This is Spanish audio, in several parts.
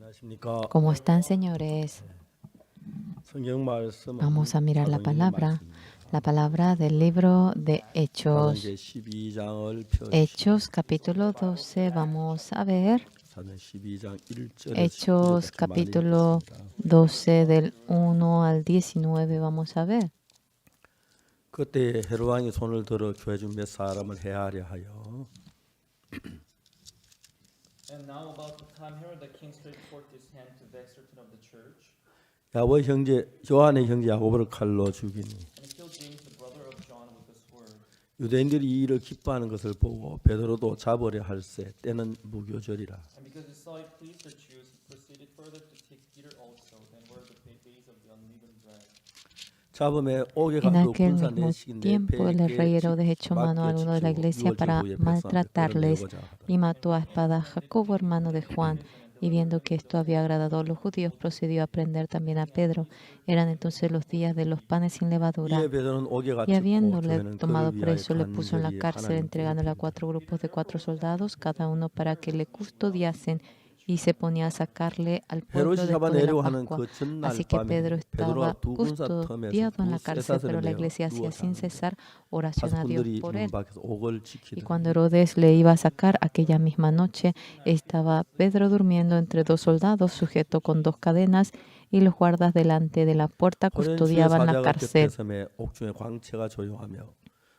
안녕하십니까? ¿Cómo están, señores? 성경 말씀은 Vamos a mirar 사도행전 la palabra del libro de 사도행전 Hechos. 12장을 펴주시면 Hechos, capítulo 12, vamos a ver. 사도행 12장 1절에서 Hechos, 19절까지 많이 capítulo 읽겠습니다. 12, del 1 al 19, vamos a ver. 그때 헤롯 왕이 손을 들어 교회 중 몇 사람을 해하려 하여 And now about the time Herod the king stretched forth his hand to vex certain of the church, 야곱 형제 요한의 형제 야곱을 칼로 죽이니 and he killed James the brother of John with the sword. 유대인들이 이 일을 기뻐하는 것을 보고 베드로도 잡으려 할세 때는 무교절이라. And because he saw it pleased the Jews, he proceeded further to take Peter also. Then were the days of the unleavened bread. 잡음에 옥에 En 가두어 aquel 군사 mismo 내식인데 tiempo, el rey Herodes echó mano a algunos de la iglesia para maltratarles y mató a espada a Jacobo, hermano de Juan. Y viendo que esto había agradado a los judíos, procedió a prender también a Pedro. Eran entonces los días de los panes sin levadura. 이에 베드로는 옥에 Y 갇혔고 habiéndole 교회는 tomado 그를 위하여 preso, le puso en la 간절히 cárcel, 하나님께 entregándole a 4 grupos de 4 soldados, cada uno para que le custodiasen, y se ponía a sacarle al pueblo 헤롯이 después de la 잡아내려고 하는 Pascua. 그 전날 Así que 밤에 Pedro 베드로가 estaba 두 군사 틈에서 custodiado en la 두 cárcel, 쇠사슬에 pero la 매어 iglesia hacía 누워 sin 자는데 cesar oración a Dios 파수꾼들이 por 문 él. 밖에서 옥을 Y 지키더니 cuando Herodes le iba a sacar aquella misma noche, estaba Pedro durmiendo entre 2 soldados, sujeto con 2 cadenas, y los guardas delante de la puerta 호련주의 custodiaban la 사자가 cárcel. 곁에 서매 옥중에 광채가 조용하며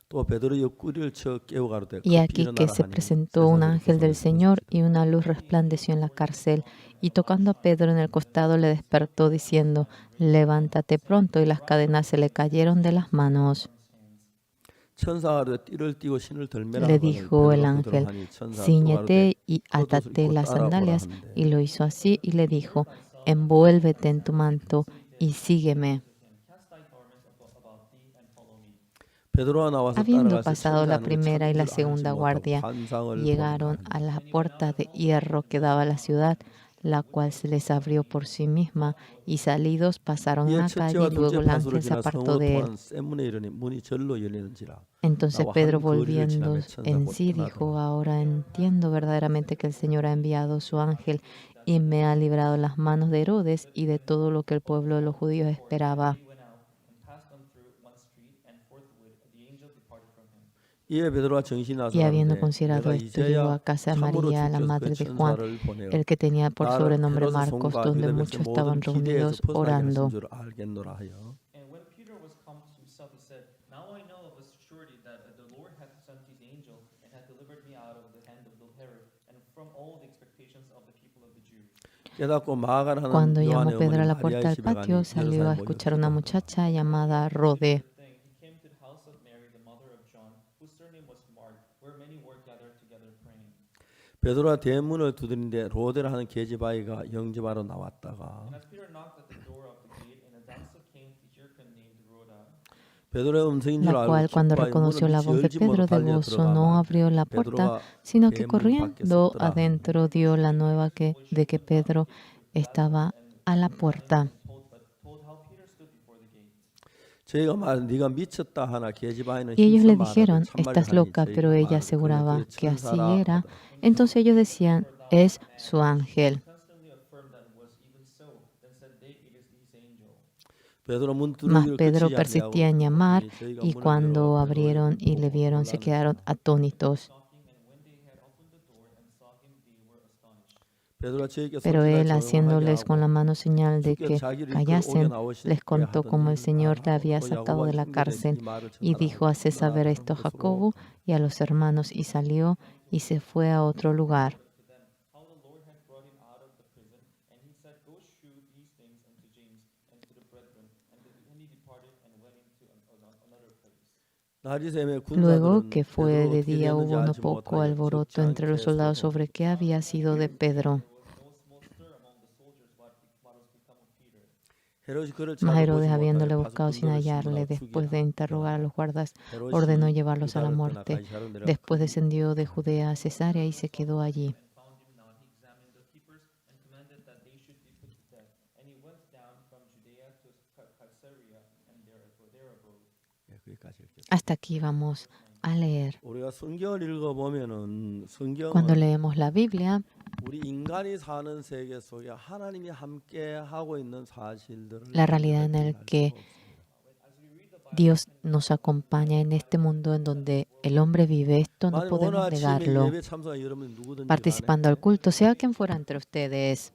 또 베드로의 옆구리를 쳐 깨워 가로되 Y 급히 aquí que 일어나라 se 하니 presentó un 쇠사슬이 ángel del 그 손에서 Señor 벗어지더라. y una luz resplandeció en la cárcel. Y tocando a Pedro en el costado le despertó diciendo, levántate pronto, y las cadenas se le cayeron de las manos. 천사가 가로되 띠를 띠고 신을 덜매라 Le 하거늘 dijo el 베드로가 ángel, 그들하니 천사가 또 가로되 cíñete y 그 옷을 átate 입고 las 따라오라 sandalias. 하는데 Y lo hizo así y le dijo, envuélvete en tu manto y sígueme. Cast thy garments about thee and follow me. 베드로가 나와서 Habiendo 따라가서 pasado la 천사하는 걸 primera y 찾은 la 줄 알지 segunda 못하고 guardia, 환상을 llegaron 보니라 a 하니 la puerta de hierro que daba a la ciudad, la cual se les abrió por sí misma, y salidos pasaron 이에 una calle 첫째와 y luego 둘째 el 파수를 ángel se 지나 apartó 성으로 de él. 통한 샘문에 이르니 문이 절로 열리는지라. Entonces 나와 Pedro, 한 거리를 volviendo 지나며 천사 en 곧 sí, 떠나더라. dijo, ahora entiendo verdaderamente que el Señor ha enviado su ángel y me ha librado de las manos de Herodes y de todo lo que el pueblo de los judíos esperaba. He went out and passed on through one street, and forthwith the angel departed from him. 이에 베드로가 정신이 나서 Y habiendo 가로되 considerado 내가 esto, llegó 이제야 a casa de 참으로 María, la 주께서 그 madre de Juan, 천사를 보내어 el que tenía por 나를 sobrenombre 헤롯의 Marcos, 손과 donde 유대 muchos 백성 모든 estaban 기대에서 reunidos 벗어나게 하신 orando. 줄 알겠노라 하여 And when Peter was come to himself, he said, now I know of a surety that the Lord hath sent his angel, and hath delivered me out of the hand of Herod, and from all the expectations of the people of the Jews. 깨닫고 마가를 하는 Cuando 요한의 llamó Pedro 어머니 a la puerta 마리아의 del 집에 가니 patio, 여러 salió 사람이 a 모여 escuchar a una 기도하더라. muchacha llamada Rode. He came to the house of Mary, the mother of John, whose surname was Mark, where many were gathered together praying. 베드로가 대문을 두드린데 로데라 하는 계집아이가 영접하러 나왔다가 And as Peter knocked at the door of the gate, and a damsel came to hearken named Rhoda, 베드로의 음성인 줄 La 알고 cual, cuando 기뻐하여 reconoció 문을 la 미치 voz de 열지 Pedro 못하고 de 달려 gozo, no 들어가마 abrió la puerta, 베드로가 sino que 대문 밖에 corriendo 섰더라. adentro dio la nueva de que Pedro estaba a la puerta. told how Peter stood before the gate. 저희가 말 네가 미쳤다 하나 계집아이는 Y ellos 힘써 le 말하되 dijeron, 참말이라 estás 하니 loca, 저희가 pero ella 말하되 그는 aseguraba 그의 que así 천사라 era. 하더라. Entonces ellos decían, es su ángel. Constantly affirmed that it was even so. Then said they, it is his angel. 베드로 문 Mas 두드리기를 Pedro 그치지 persistía en 아니하고 llamar, 저희가 y 문을 cuando 열어 베드로의 abrieron y 눈 le 보고 vieron, se quedaron atónitos. Knocking, and when they had opened the door and saw him, they were astonished. 베드로가 저희에게 Pero 손짓하여 él, 조용하게 haciéndoles con la 하고 mano señal de 주께서 que 자기를 이끌어 옥에 callasen, 나오실 les 때 contó cómo el 하더니 Señor le 말하고 había 또 sacado 야곱과 de la 형제들에게 cárcel, 이 말을 y 전하라 dijo, haced saber 떠나서 esto a 다른 곳으로 Jacobo y a los hermanos, y salió y se fue a otro lugar. To them, how the Lord had brought him out of the prison. And he said, go shew these things unto James and to the brethren. And he departed and went into another place. 날이 새매 Luego 군사들은 que fue 베드로가 de 어떻게 día, 되었는지 hubo no 알지 poco 못하여 alboroto 적지 entre los 않게 soldados 서로 sobre qué había sido de Pedro. There was no small stir among the soldiers what was become of Peter. 헤롯이 그를 Mas 찾아 Herodes, 보지 habiéndole 못하여 buscado sin 파수꾼들을 hallarle, 신문하고 después de 죽이라. interrogar a los guardas, 헤롯이 ordenó llevarlos a la 유다를 떠나 muerte. 가이사로 내려가 Después descendió de Judea a Cesarea y se quedó allí. And found him not, he examined the keepers and commanded that they should be put to death. And he went down from Judea to Caesarea, and there abode. 예, 거기까지 읽겠습니다. Hasta aquí vamos a leer. 우리가 성경을 읽어보면은 Cuando 성경은 leemos la Biblia, 우리 인간이 사는 세계 속에 하나님이 함께 하고 있는 사실들을 la realidad en la que Dios nos acompaña en este mundo en donde el hombre vive. Esto no 만약 오늘 podemos 아침에 negarlo. 예배 참석한 여러분 누구든지 Participando al culto, sea quien fuera entre ustedes,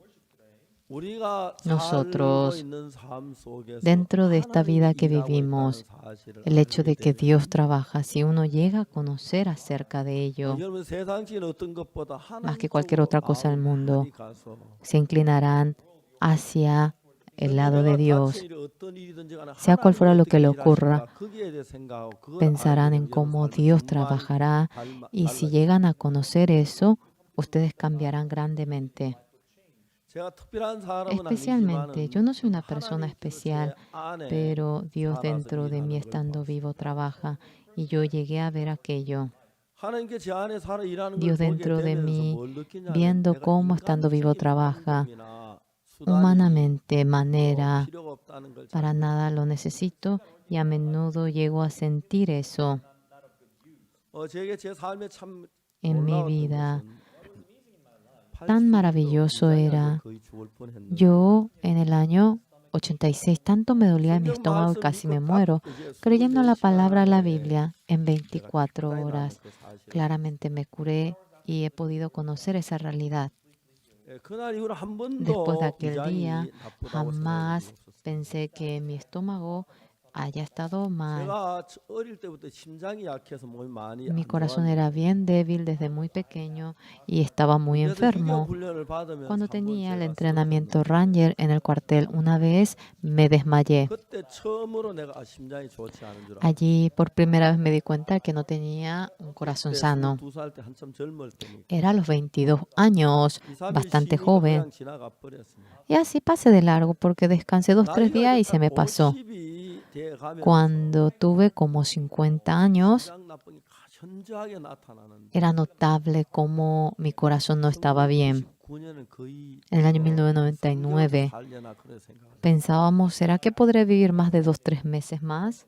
우리가 nosotros, 살고 있는 삶 속에서 dentro de esta vida 하나님이 que 일하고 vivimos, 있다는 사실을 el hecho de 알게 que 되면 Dios trabaja, si uno llega a conocer acerca de ello, 여러분 세상적인 어떤 것보다 más que 하나님 cualquier 쪽으로 otra cosa del 마음이 mundo, 많이 가서 se inclinarán hacia el lado de 내가 Dios. 닥친 일이 어떤 일이든지 간에 Sea cual 하나님이 fuera lo que 어떻게 le ocurra, 일하실까 거기에 대해 생각하고 그걸 pensarán 알게 en 되면 cómo 여러분 Dios 삶은 trabajará, y si llegan a conocer eso, ustedes cambiarán grandemente. 제가 특별한 사람은 Especialmente, yo no soy una persona 하나님 especial, 제 안에 pero Dios 살아서 dentro de mí 일하는 걸 estando 봤어요. vivo trabaja, y yo llegué a ver aquello. 하나님께 제 안에 살아 일하는 걸 Dios 보게 dentro de 되면서 mí, 뭘 느끼냐면 viendo 내가 cómo estando vivo 인간적인 trabaja, 방법이나 수단이 humanamente, manera, 필요가 없다는 걸 para 잘 nada lo necesito, y a menudo llego a sentir eso 제게 제 삶에 참 en mi 놀라웠던 vida. 것은 Tan 87년도 maravilloso 굉장히 era. 거의 죽을 뻔했는데 Yo en el año 86 tanto me dolía mi 성경 estómago 말씀 que casi me 믿고 muero, 딱 이제 creyendo la 24시간 palabra de la 안에 Biblia en 내가 24 기다려 남은 horas. 그 사실을 Claramente me curé y he podido conocer esa realidad. 그날 이후로 한 Después de 번도 aquel día, 위장이 나쁘다고 생각한 적이 jamás 없었어요. pensé que mi estómago haya estado mal. 제가 어릴 때부터 심장이 약해서 몸이 많이 Mi 안 corazón 좋았는데 era bien débil desde muy pequeño y estaba muy 그래서 유교 enfermo. 훈련을 받으면서 Cuando 한번 tenía el 제가 entrenamiento 쓰러졌는데 Ranger en el cuartel, una vez me desmayé. 그때 처음으로 내가 심장이 좋지 않은 줄 알았어요. Allí por primera vez me di cuenta que no tenía un corazón 그때 sano. 22살 때 한참 젊을 때니까 Era a los 22 años, 2, 3일 bastante 쉬니까 joven. 그냥 지나가 버렸습니다. Y así pasé de largo porque descansé 2-3 나이가 días y 이제 se 딱 me pasó. 50이 돼 가면서 Cuando tuve como 50 años, 심장 나쁜 게 현저하게 나타나는데 era notable cómo mi corazón no estaba bien. 1999년은 거의 En el año 3개월 1999 살려나 그런 생각. pensábamos, ¿será que podré vivir más de 2-3 meses más?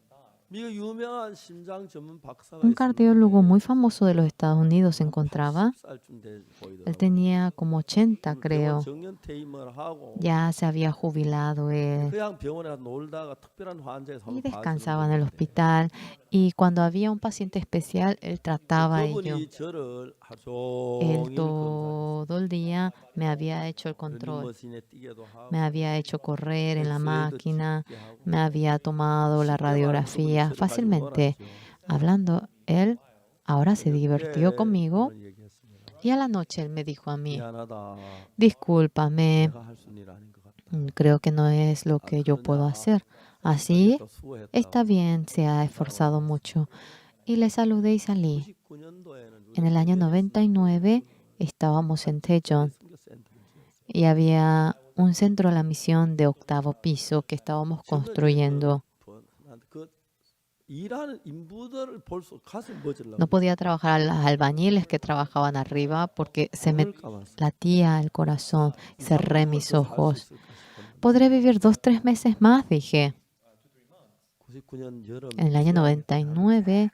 미국 유명한 심장 전문 박사가 Un cardiólogo 있었는데 muy famoso de los Estados Unidos se encontraba. 80살쯤 돼 Él 보이더라고요. tenía como 80, 병원 creo. 정년 퇴임을 하고 Ya se había jubilado él 그냥 병원에 가서 놀다가 특별한 환자에서 y 한번 descansaba en el 봤었는데 hospital. Y cuando había un paciente especial, él trataba a ello. 그분이 저를 하루 Él 종일 검사했어요. todo el día me había hecho el control. 러닝머신에 뛰게도 하고 Me había hecho correr en la 엑스레이도 máquina, 찍게 하고 me había tomado la 쉽게 말하면 그분이 radiografía 저를 가지고 fácilmente. 놀았죠. Hablando, él ahora se divirtió 그때 conmigo 그런 얘기했습니다. y a la noche él me dijo a mí, 미안하다. discúlpame, 내가 할 수 있는 일 아닌 것 같다. creo que no es lo que yo puedo hacer. Así, 또 수고했다. está bien, se ha esforzado mucho. Y le saludé y salí. 99년도에는 En el año 99 estábamos en Daejeon y había un centro de la misión de 8º piso que estábamos construyendo. 그 일하는 인부들을 볼수 가슴 머질러. No podía trabajar a los albañiles que trabajaban arriba porque se me latía el corazón, cerré mis ojos. ¿Podré vivir 2-3 meses más? Dije. En el año 99,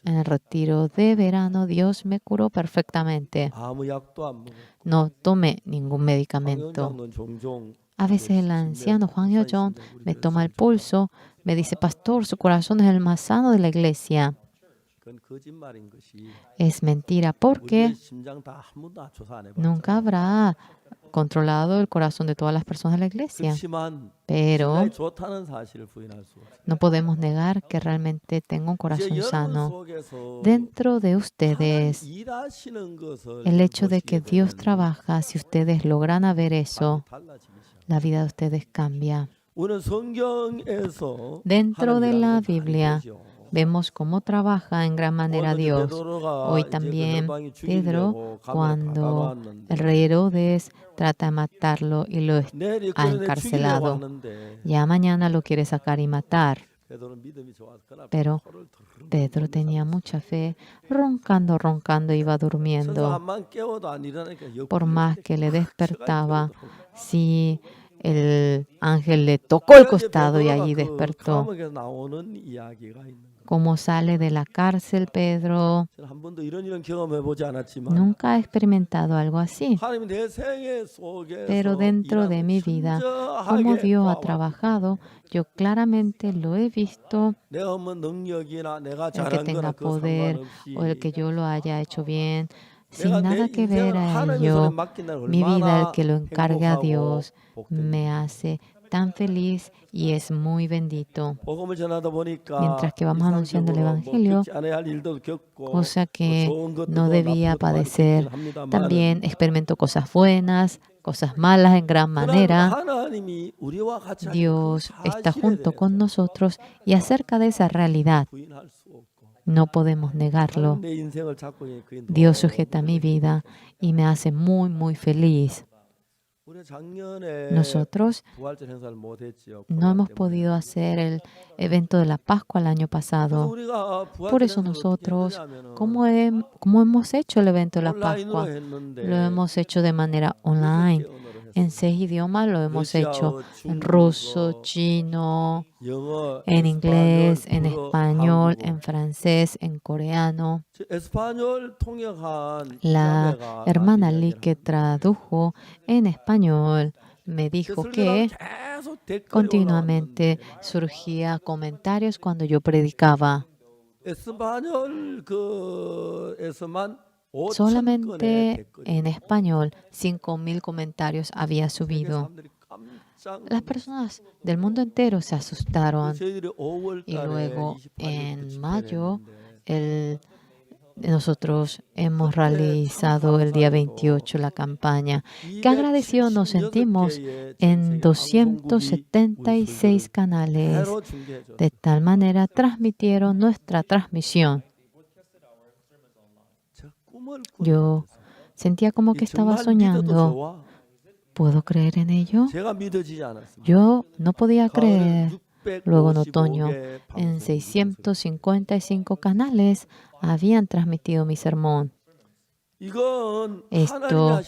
en el retiro de verano, Dios me curó perfectamente. 아무 약도 안 먹어. No tomé ningún medicamento. 황영장은 종종 A veces el anciano Juan Hyo-jong me toma el pulso, me dice, pastor, su corazón es el más sano de la iglesia. 그건 거짓말인 것이 Es mentira 우리의 porque 심장 다 한 번도 조사 안 해봤잖아. nunca habrá controlado el corazón de todas las personas de la iglesia. 그렇지만 Pero 심장이 좋다는 사실을 부인할 수 없어. no podemos negar que realmente tengo un 이제 corazón 여러분 sano. 속에서 Dentro de 하나님 ustedes, 일하시는 것을 el hecho de que 보시게 Dios 되면 trabaja, si ustedes logran ver eso, 달라지기 시작. la vida de ustedes cambia. 오늘 성경에서 Dentro de 하나님 la 일하는 걸 많이 Biblia, 보죠. vemos cómo trabaja en gran manera 오늘 Dios. 베드로가 Hoy 이제 그 también 헤로당이 Pedro, 죽이려고 감옥에 cuando 가둬놨는데 el rey Herodes trata de matarlo y lo 내일 ha 끌어내 죽이려고 encarcelado. 하는데 Ya mañana lo quiere sacar y matar. 베드로는 믿음이 좋아서 그날 Pero 코를 덜 Pedro tenía mucha fe, roncando, roncando, iba 천사 durmiendo. 한번 깨워도 안 일어나니까 Por 옆구리에 más 이렇게 que le 꽉 despertaba, 쳐가지고 들어오더라고요. si el ángel le tocó el 그래서 이제 costado y 베드로가 allí 그 despertó. 감옥에서 나오는 이야기가 있는 거예요. cómo sale de la cárcel Pedro. 저는 한 번도 이런 경험해 보지 않았지만 Nunca he experimentado algo así, 하나님이 내 생애 속에서 pero dentro de mi vida, cómo Dios ha trabajado, yo claramente lo he visto. 내가 없는 능력이나 내가 El que 잘한 tenga 거나 그 poder 상관없이 o el que yo lo haya hecho bien, sin 내가 내 nada que ver 인생을 a 하나님의 손에 ello, 맡긴다는 mi vida, el 얼마나 que lo encarga a 행복하고 Dios, 복된 me hace tan feliz y es muy bendito. 복음을 전하다 보니까 Mientras que vamos anunciando el 일상적으로 뭐 Evangelio, 겪지 않아야 할 일도 겪고 cosa 뭐 que 좋은 것도 no 나쁜 debía 것도 많이 겪긴 padecer. 합니다만 También experimento cosas buenas, cosas malas en gran 그러나 manera. 하나님이 우리와 같이 하신 그 Dios está 사실에 junto 대해서 con nosotros y acerca de esa realidad 부인할 수 없고 no podemos 하나님 negarlo. 내 인생을 잡고 있는 그게 Dios 너무 sujeta mi vida y me hace muy, muy feliz. 우리 작년에 Nosotros 부활절 행사를 못 했지요. no hemos podido hacer el evento de la Pascua el año pasado. Por eso nosotros, ¿cómo hemos hecho el evento de la Pascua? Lo hemos hecho de manera online. En 6 idiomas lo hemos hecho. En ruso, chino, en inglés, en español, en francés, en coreano. La hermana Lee que tradujo en español me dijo que continuamente surgía comentarios cuando yo predicaba. Solamente en español 5,000 comentarios había subido. Las personas del mundo entero se asustaron y luego en mayo nosotros hemos realizado el día 28 la campaña. Qué agradecidos nos sentimos en 276 canales. De tal manera transmitieron nuestra transmisión. Yo sentía como que estaba soñando. ¿Puedo creer en ello? Yo no podía creer. Luego en otoño, en 655 canales habían transmitido mi sermón. Esto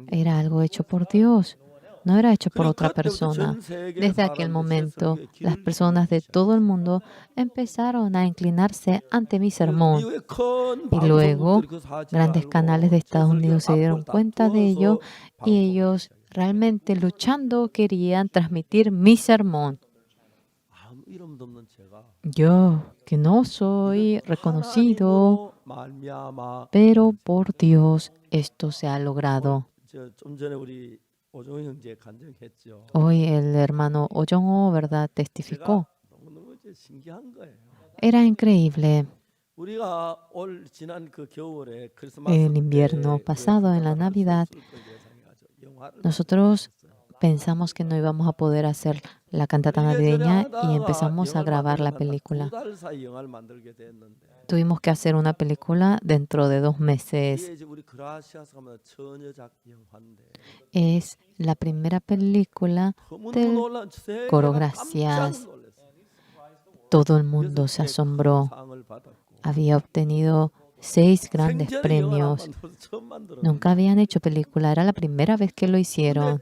era algo hecho por Dios, no era hecho por otra persona. Desde aquel momento, las personas de todo el mundo empezaron a inclinarse ante mi sermón. Y luego, grandes canales de Estados Unidos se dieron cuenta de ello y ellos realmente luchando querían transmitir mi sermón. Yo, que no soy reconocido, pero por Dios esto se ha logrado. Hoy el hermano Ojong-ho, ¿verdad?, testificó. Era increíble. El invierno pasado, en la Navidad, nosotros pensamos que no íbamos a poder hacer la cantata navideña y empezamos a grabar la película. Tuvimos que hacer una película dentro de 2 meses. Es la primera película del coro Gracias. Todo el mundo se asombró. Había obtenido 6 grandes premios. Nunca habían hecho película, era la primera vez que lo hicieron.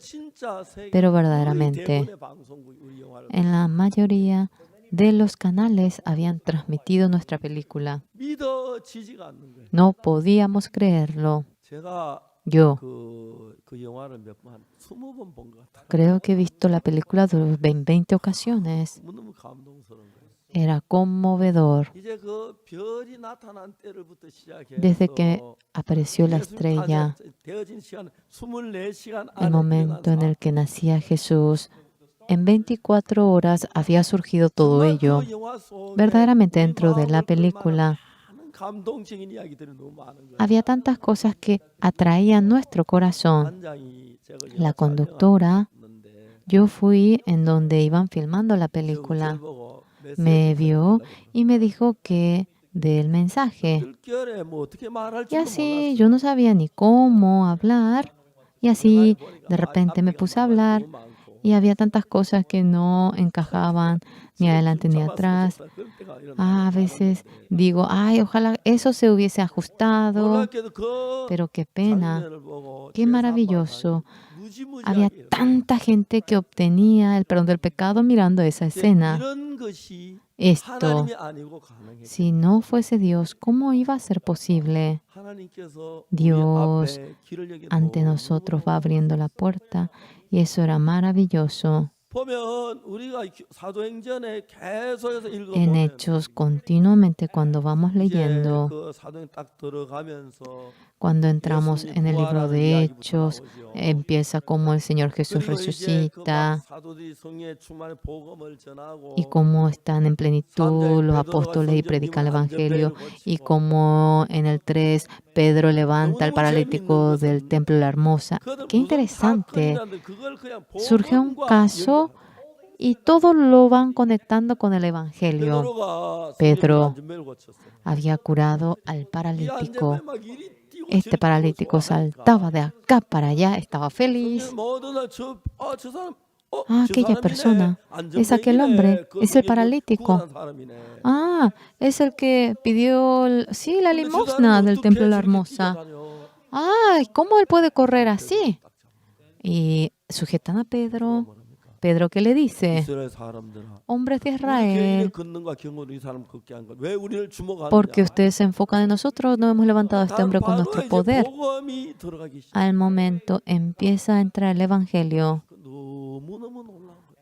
Pero verdaderamente, en la mayoría de los canales habían transmitido nuestra película. No podíamos creerlo. Yo creo que he visto la película en 20 ocasiones. Era conmovedor. Desde que apareció la estrella, el momento en el que nacía Jesús, en 24 horas había surgido todo ello. Verdaderamente dentro de la película había tantas cosas que atraían nuestro corazón. La conductora, yo fui en donde iban filmando la película. Me vio y me dijo que del mensaje. Y así yo no sabía ni cómo hablar. Y así de repente me puse a hablar y había tantas cosas que no encajaban ni adelante ni atrás. A veces digo, ay, ojalá eso se hubiese ajustado. Pero qué pena, qué maravilloso Había 무지무지하게 tanta gente que obtenía el perdón del pecado mirando esa 이제 escena. 이런 것이 Esto, 하나님이 아니고 가능했겠어요. si no fuese Dios, ¿cómo iba a ser posible? 하나님께서 우리 Dios 앞에 길을 여겨 ante nosotros va abriendo la puerta y eso era maravilloso. 보면 우리가 사도행전에 계속해서 En 읽어보면 Hechos, continuamente cuando vamos 이제 leyendo, 그 사도행 딱 들어가면서 cuando entramos 예수님이 en el libro 부활하는 de 이야기부터 Hechos, 나오죠. empieza como el Señor Jesús 그리고 이제 그 막 resucita 사도들이 성령의 충만의 복음을 전하고 y cómo están en plenitud los apóstoles y predican el Evangelio y cómo en el 3 Pedro levanta al paralítico del templo de la Hermosa. Qué interesante. Surge un caso y todos lo van conectando con el Evangelio. Pedro había curado al paralítico. Este paralítico saltaba de acá para allá, estaba feliz. Ah, aquella persona, es aquel hombre, es el paralítico. Ah, es el que pidió, sí, la limosna del templo de la Hermosa. Ah, ¿cómo él puede correr así? Y sujetan a Pedro. Pedro, ¿qué le dice? Hombres de Israel, porque ustedes se enfocan en nosotros, no hemos levantado a este hombre con nuestro poder. Al momento empieza a entrar el Evangelio.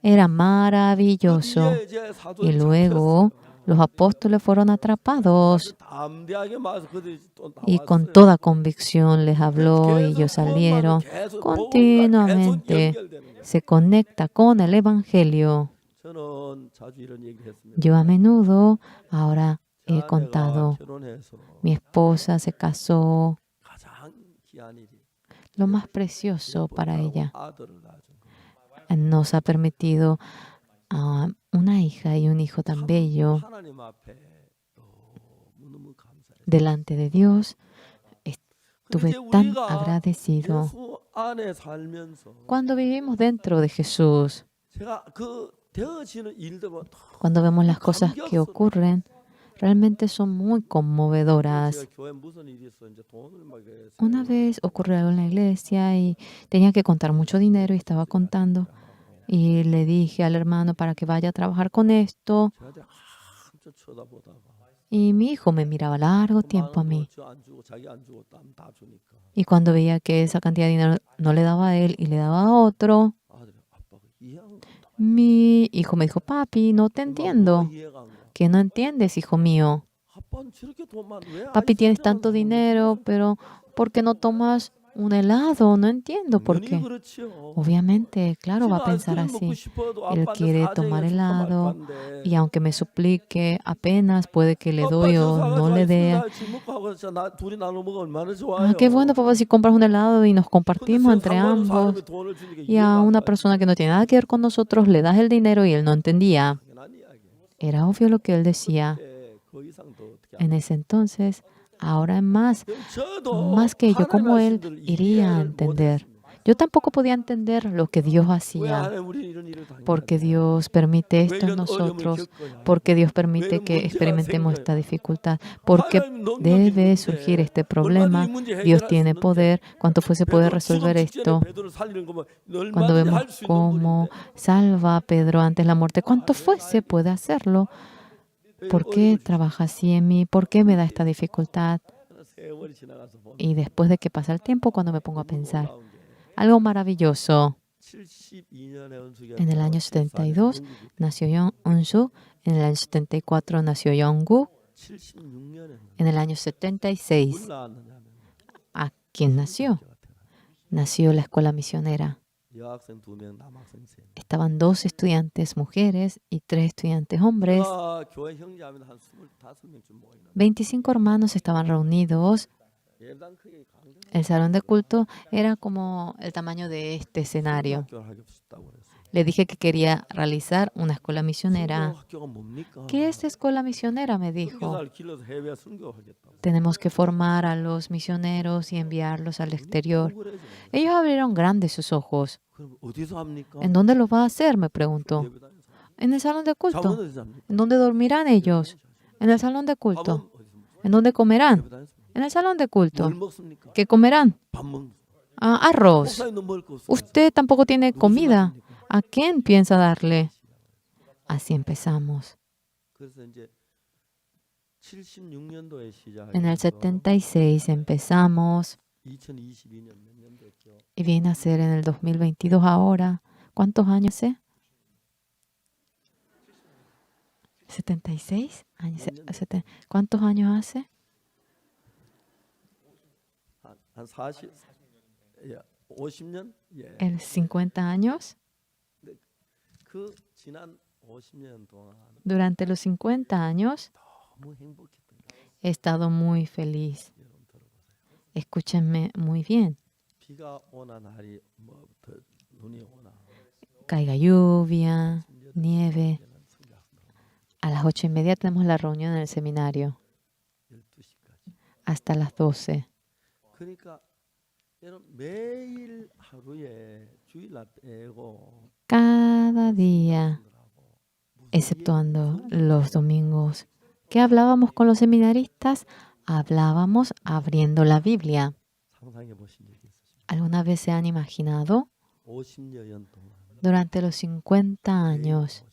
Era maravilloso. Y luego los apóstoles fueron atrapados y con toda convicción les habló y ellos salieron. Continuamente se conecta con el Evangelio. Yo a menudo ahora he contado, mi esposa se casó, lo más precioso para ella. Nos ha permitido una hija y un hijo tan bello. Delante de Dios estuve tan agradecido. Cuando vivimos dentro de Jesús, cuando vemos las cosas que ocurren, realmente son muy conmovedoras. Una vez ocurrió algo en la iglesia y tenía que contar mucho dinero y estaba contando. Y le dije al hermano para que vaya a trabajar con esto. Y mi hijo me miraba largo tiempo a mí. Y cuando veía que esa cantidad de dinero no le daba a él y le daba a otro, mi hijo me dijo, papi, no te entiendo. ¿Qué no entiendes, hijo mío? Papi, tienes tanto dinero, pero ¿por qué no tomas un helado? No entiendo por qué. Obviamente, claro, va a pensar así. Él quiere tomar helado y aunque me suplique, apenas puede que le doy o no le dé. Ah, qué bueno, papá, si compras un helado y nos compartimos entre ambos. Y a una persona que no tiene nada que ver con nosotros le das el dinero y él no entendía. Era obvio lo que él decía. En ese entonces, ahora más que yo, como él iría a entender. Yo tampoco podía entender lo que Dios hacía. Porque Dios permite esto en nosotros. Porque Dios permite que experimentemos esta dificultad. Porque debe surgir este problema. Dios tiene poder. ¿Cuánto fuese poder resolver esto? Cuando vemos cómo salva a Pedro antes de la muerte, ¿cuánto fuese puede hacerlo? ¿Por qué trabaja así en mí? ¿Por qué me da esta dificultad? Y después de que pasa el tiempo, cuando me pongo a pensar, algo maravilloso. En el año 72 nació Eun-su, en el año 74 nació Young-gu, en el año 76, ¿a quién nació? Nació la escuela misionera. Estaban 2 estudiantes mujeres y 3 estudiantes hombres. 25 hermanos estaban reunidos. El salón de culto era como el tamaño de este escenario. Le dije que quería realizar una escuela misionera. ¿Qué es escuela misionera?, me dijo. Tenemos que formar a los misioneros y enviarlos al exterior. Ellos abrieron grandes sus ojos. ¿En dónde lo va a hacer?, me preguntó. En el salón de culto. ¿En dónde dormirán ellos? En el salón de culto. ¿En dónde comerán? En el salón de culto. ¿Qué comerán? arroz. 목사님도 먹을 거 없어. Usted tampoco tiene comida. ¿A quién piensa darle? Así empezamos. 그래서 이제 76년도에 En el 시작해서 76 empezamos 2022년 몇 년 됐죠? y viene a ser en el 2022 ahora. ¿Cuántos años hace? 76 años. ¿Cuántos años hace? 한 40, 예, 50년? 예. ¿El 50 años? 그 지난 50년 동안 Durante los 50 años 너무 행복했던 거. he estado muy feliz. 여러분 들어보세요. Escúchenme muy bien. 비가 오나 날이 뭐부터 눈이 오나. Caiga lluvia, nieve. A las 8:30 tenemos la reunión en el seminario. 12시까지. Hasta las 12. 그러니까 여러분 매일 하루에 주일날 빼고 Cada día, exceptuando los domingos. ¿Qué hablábamos con los seminaristas? Hablábamos abriendo la Biblia. 상상해 보신 적이 있으십니까? ¿Alguna vez se han imaginado? 50여 년 동안 Durante los 50 años,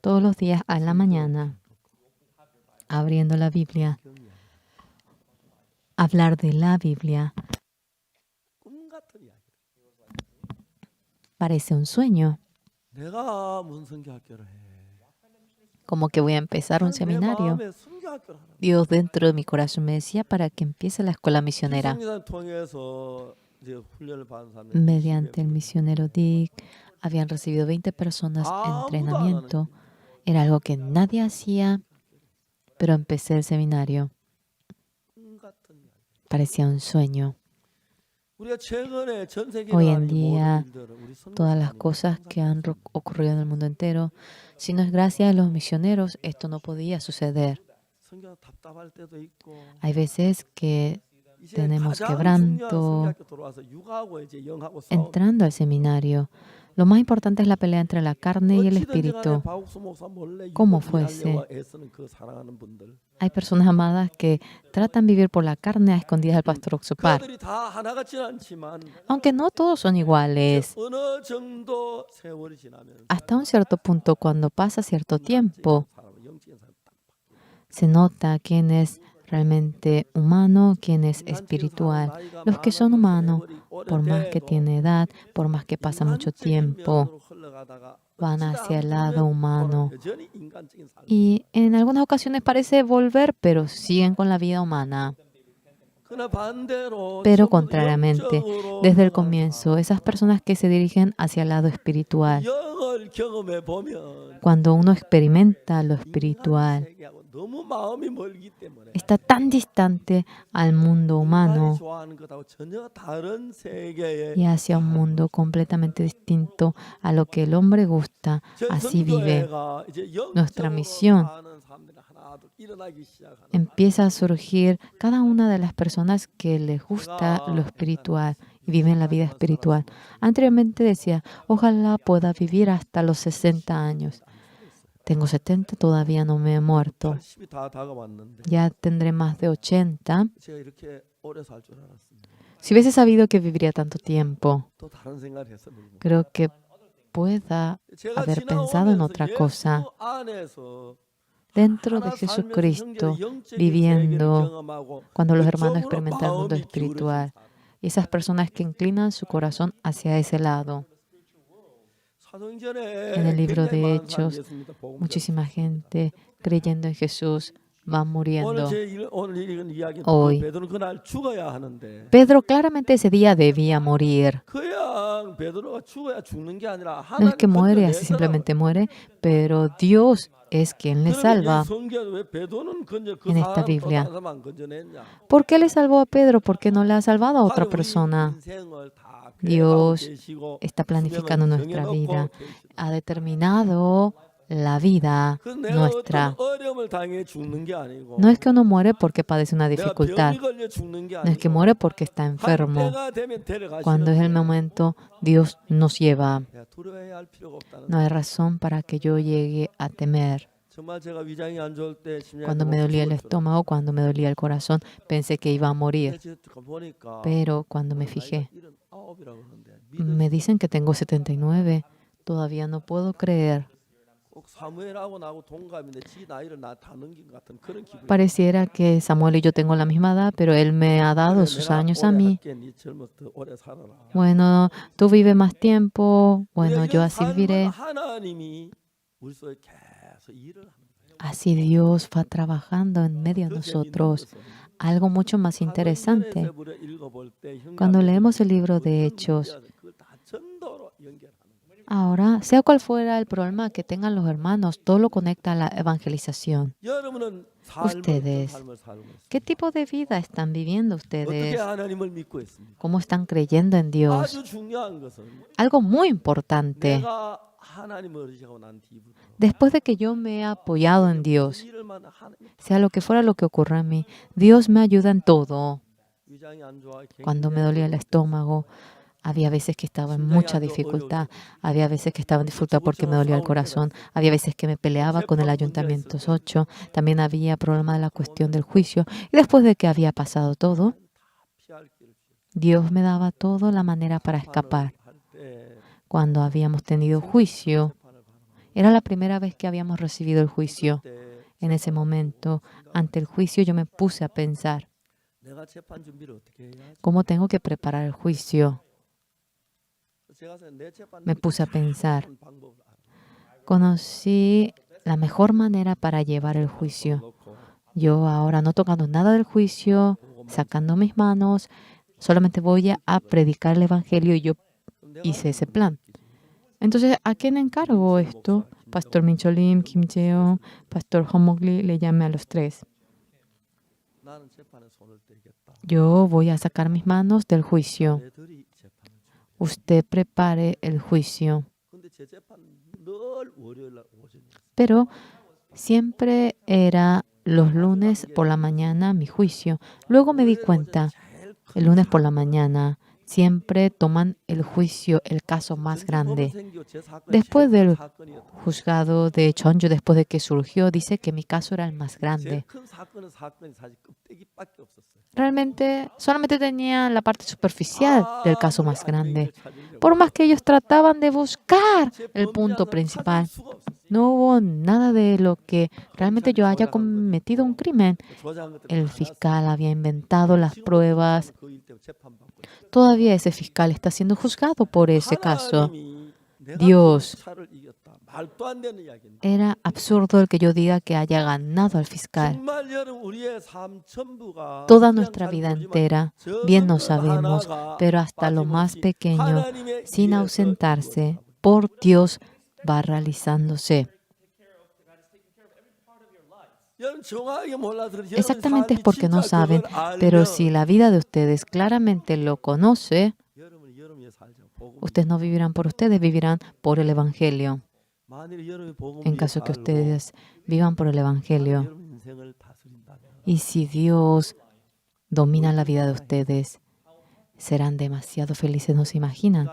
todos los días a la mañana, abriendo la Biblia, hablar de la Biblia, 꿈 같은 이야기. parece un sueño, 내가 무슨 선교학교를 해? como que voy a empezar un 내 seminario. 마음에 선교학교를 하라. Dios dentro de mi corazón me decía para que empiece la escuela misionera. 성교사를 통해서 이제 훈련을 받은 사람들 Mediante el misionero Dick, habían recibido 20 personas en entrenamiento. Era algo que nadie hacía, pero empecé el seminario. 꿈 같은 이야기. Parecía un sueño. 우리가 최근에 전 세계에 Hoy en 일어나는 día, 모든 일들은 우리 Todas las 선교사님이 cosas que han ocurrido en el mundo entero, si no es gracias a los misioneros, esto no podía suceder. 선교 답답할 때도 있고 Hay veces que 이제 tenemos 가장 quebranto. 중요한 선교학교 들어와서 육하고 이제 영하고 싸움. Entrando al seminario, lo más importante es la pelea entre la carne y el 어찌든지 간에 espíritu. 박옥수 목사 몰래 ¿Cómo 육을 fuese? 이해하려고 애쓰는 그 사랑하는 분들. Hay personas amadas que tratan de vivir por la carne a escondidas del pastor Oxupar. 그들이 다 하나같지는 않지만 Aunque no todos son iguales. 어느 정도 세월이 지나면 Hasta un cierto punto, cuando pasa cierto tiempo, 사람은 영적인 사람 딱 se nota quién es realmente humano, quién es espiritual. Los que son humanos, por más que tiene edad, por más que pasa mucho tiempo, van hacia el lado humano. Y en algunas ocasiones parece volver, pero siguen con la vida humana. Pero contrariamente, desde el comienzo, esas personas que se dirigen hacia el lado espiritual, cuando uno experimenta lo espiritual, está tan distante al mundo humano y hacia un mundo completamente distinto a lo que el hombre gusta. Así vive. Nuestra misión empieza a surgir cada una de las personas que les gusta lo espiritual y viven la vida espiritual. Anteriormente decía, ojalá pueda vivir hasta los 60 años. Tengo 70, todavía no me he muerto. Ya tendré más de 80. Si hubiese sabido que viviría tanto tiempo, creo que pueda haber pensado en otra cosa. Dentro de Jesucristo, viviendo, cuando los hermanos experimentan el mundo espiritual, y esas personas que inclinan su corazón hacia ese lado. En el libro de Hechos, muchísima gente creyendo en Jesús va muriendo. Hoy, Pedro claramente ese día debía morir. No es que muere, así simplemente muere, pero Dios es quien le salva en esta Biblia. ¿Por qué le salvó a Pedro? ¿Por qué no le ha salvado a otra persona? Dios está planificando nuestra vida, ha determinado la vida nuestra. No es que uno muere porque padece una dificultad, no es que muere porque está enfermo. Cuando es el momento, Dios nos lleva. No hay razón para que yo llegue a temer. Cuando me dolía el estómago, cuando me dolía el corazón, pensé que iba a morir. Pero cuando me fijé, 79이라고 그러는데 Me dicen que tengo 79. Todavía no puedo creer. 꼭 사무엘하고 나하고 동갑인데 지 나이를 나 다 넘긴 것 같은 그런 기분이. Pareciera que Samuel y yo tengo la misma edad, pero él me ha dado sus 내가 años a 오래 mí. 할게 니 젊어서 더 오래 살아라. Bueno, tú vives más tiempo. Bueno, yo 이런 así 삶을 viviré. 하나님이 우리 속에 계속 일을 하는 거예요. Así Dios va trabajando en medio de 더 재미있는 nosotros. 것은 Algo mucho más interesante. 사도행전에서 읽어볼 때 Cuando leemos el 형제들이 libro de 어떤 Hechos, 문제가 그걸 다 전도로 연결하는 거예요. ahora, sea cual fuera el problema que tengan los hermanos, todo lo conecta a la evangelización. 여러분은 삶을 어떤 Ustedes, 삶을 살고 있습니까? ¿qué tipo de vida están viviendo 어떻게 ustedes? 하나님을 믿고 있습니까? ¿Cómo están creyendo en Dios? 아주 중요한 것은 Algo muy importante. 내가 하나님을 의지하고 난 뒤부터 Después de que yo me he apoyado en Dios, 일을만 하나님 sea lo que fuera lo que ocurra en mí, Dios me ayuda en todo. 위장이 안 좋아 Cuando me dolía el estómago, había veces que estaba en mucha dificultad, había veces que estaba en dificultad porque me dolía el corazón, había veces que me peleaba con el Ayuntamiento 8, también había problema de la cuestión del juicio. Y después de que había pasado todo, 피할 길을 Dios me daba todo la manera para escapar. 할때 Cuando habíamos tenido juicio, era la primera vez que habíamos recibido el juicio. En ese momento, ante el juicio, yo me puse a pensar, 내가 재판 준비를 어떻게 해야 ¿cómo tengo que preparar el juicio? 제가 내 재판 Me puse a pensar. 방법을 알아요. Conocí la mejor manera para llevar el juicio. 놓고 Yo ahora no tocando nada del juicio, sacando mis manos, solamente voy a predicar el Evangelio y yo hice ese plan. Entonces, ¿a quién encargo esto? Pastor Mincholim, Kim Jeong, Pastor Homogli, le llamé a los tres. 나는 재판에 손을 떼겠다. Yo voy a sacar mis manos del juicio. 애들이 재판을 준비. Usted prepare el juicio. 근데 제 재판 늘 월요일 날 오전이었어요. Pero siempre era los lunes por la mañana mi juicio. Luego me di cuenta, el lunes por la mañana siempre toman el juicio, el caso más grande. Después del juzgado de Chonju, después de que surgió, dice que mi caso era el más grande. 큰 사건은 사건이 사실 껍데기밖에 없었어요. Realmente solamente tenía la parte superficial del caso más grande. Por más que ellos trataban de buscar el punto principal, no hubo nada de lo que realmente yo haya cometido un crimen. El fiscal había inventado las pruebas. Todavía ese fiscal está siendo juzgado por ese caso. Dios, era absurdo el que yo diga que haya ganado al fiscal. Toda nuestra vida entera, bien nos sabemos, pero hasta lo más pequeño, sin ausentarse, por Dios va realizándose. Exactamente es porque no saben, pero si la vida de ustedes claramente lo conoce, ustedes no vivirán por ustedes, vivirán por el Evangelio. En caso que ustedes vivan por el Evangelio, y si Dios domina la vida de ustedes, serán demasiado felices, no se imaginan.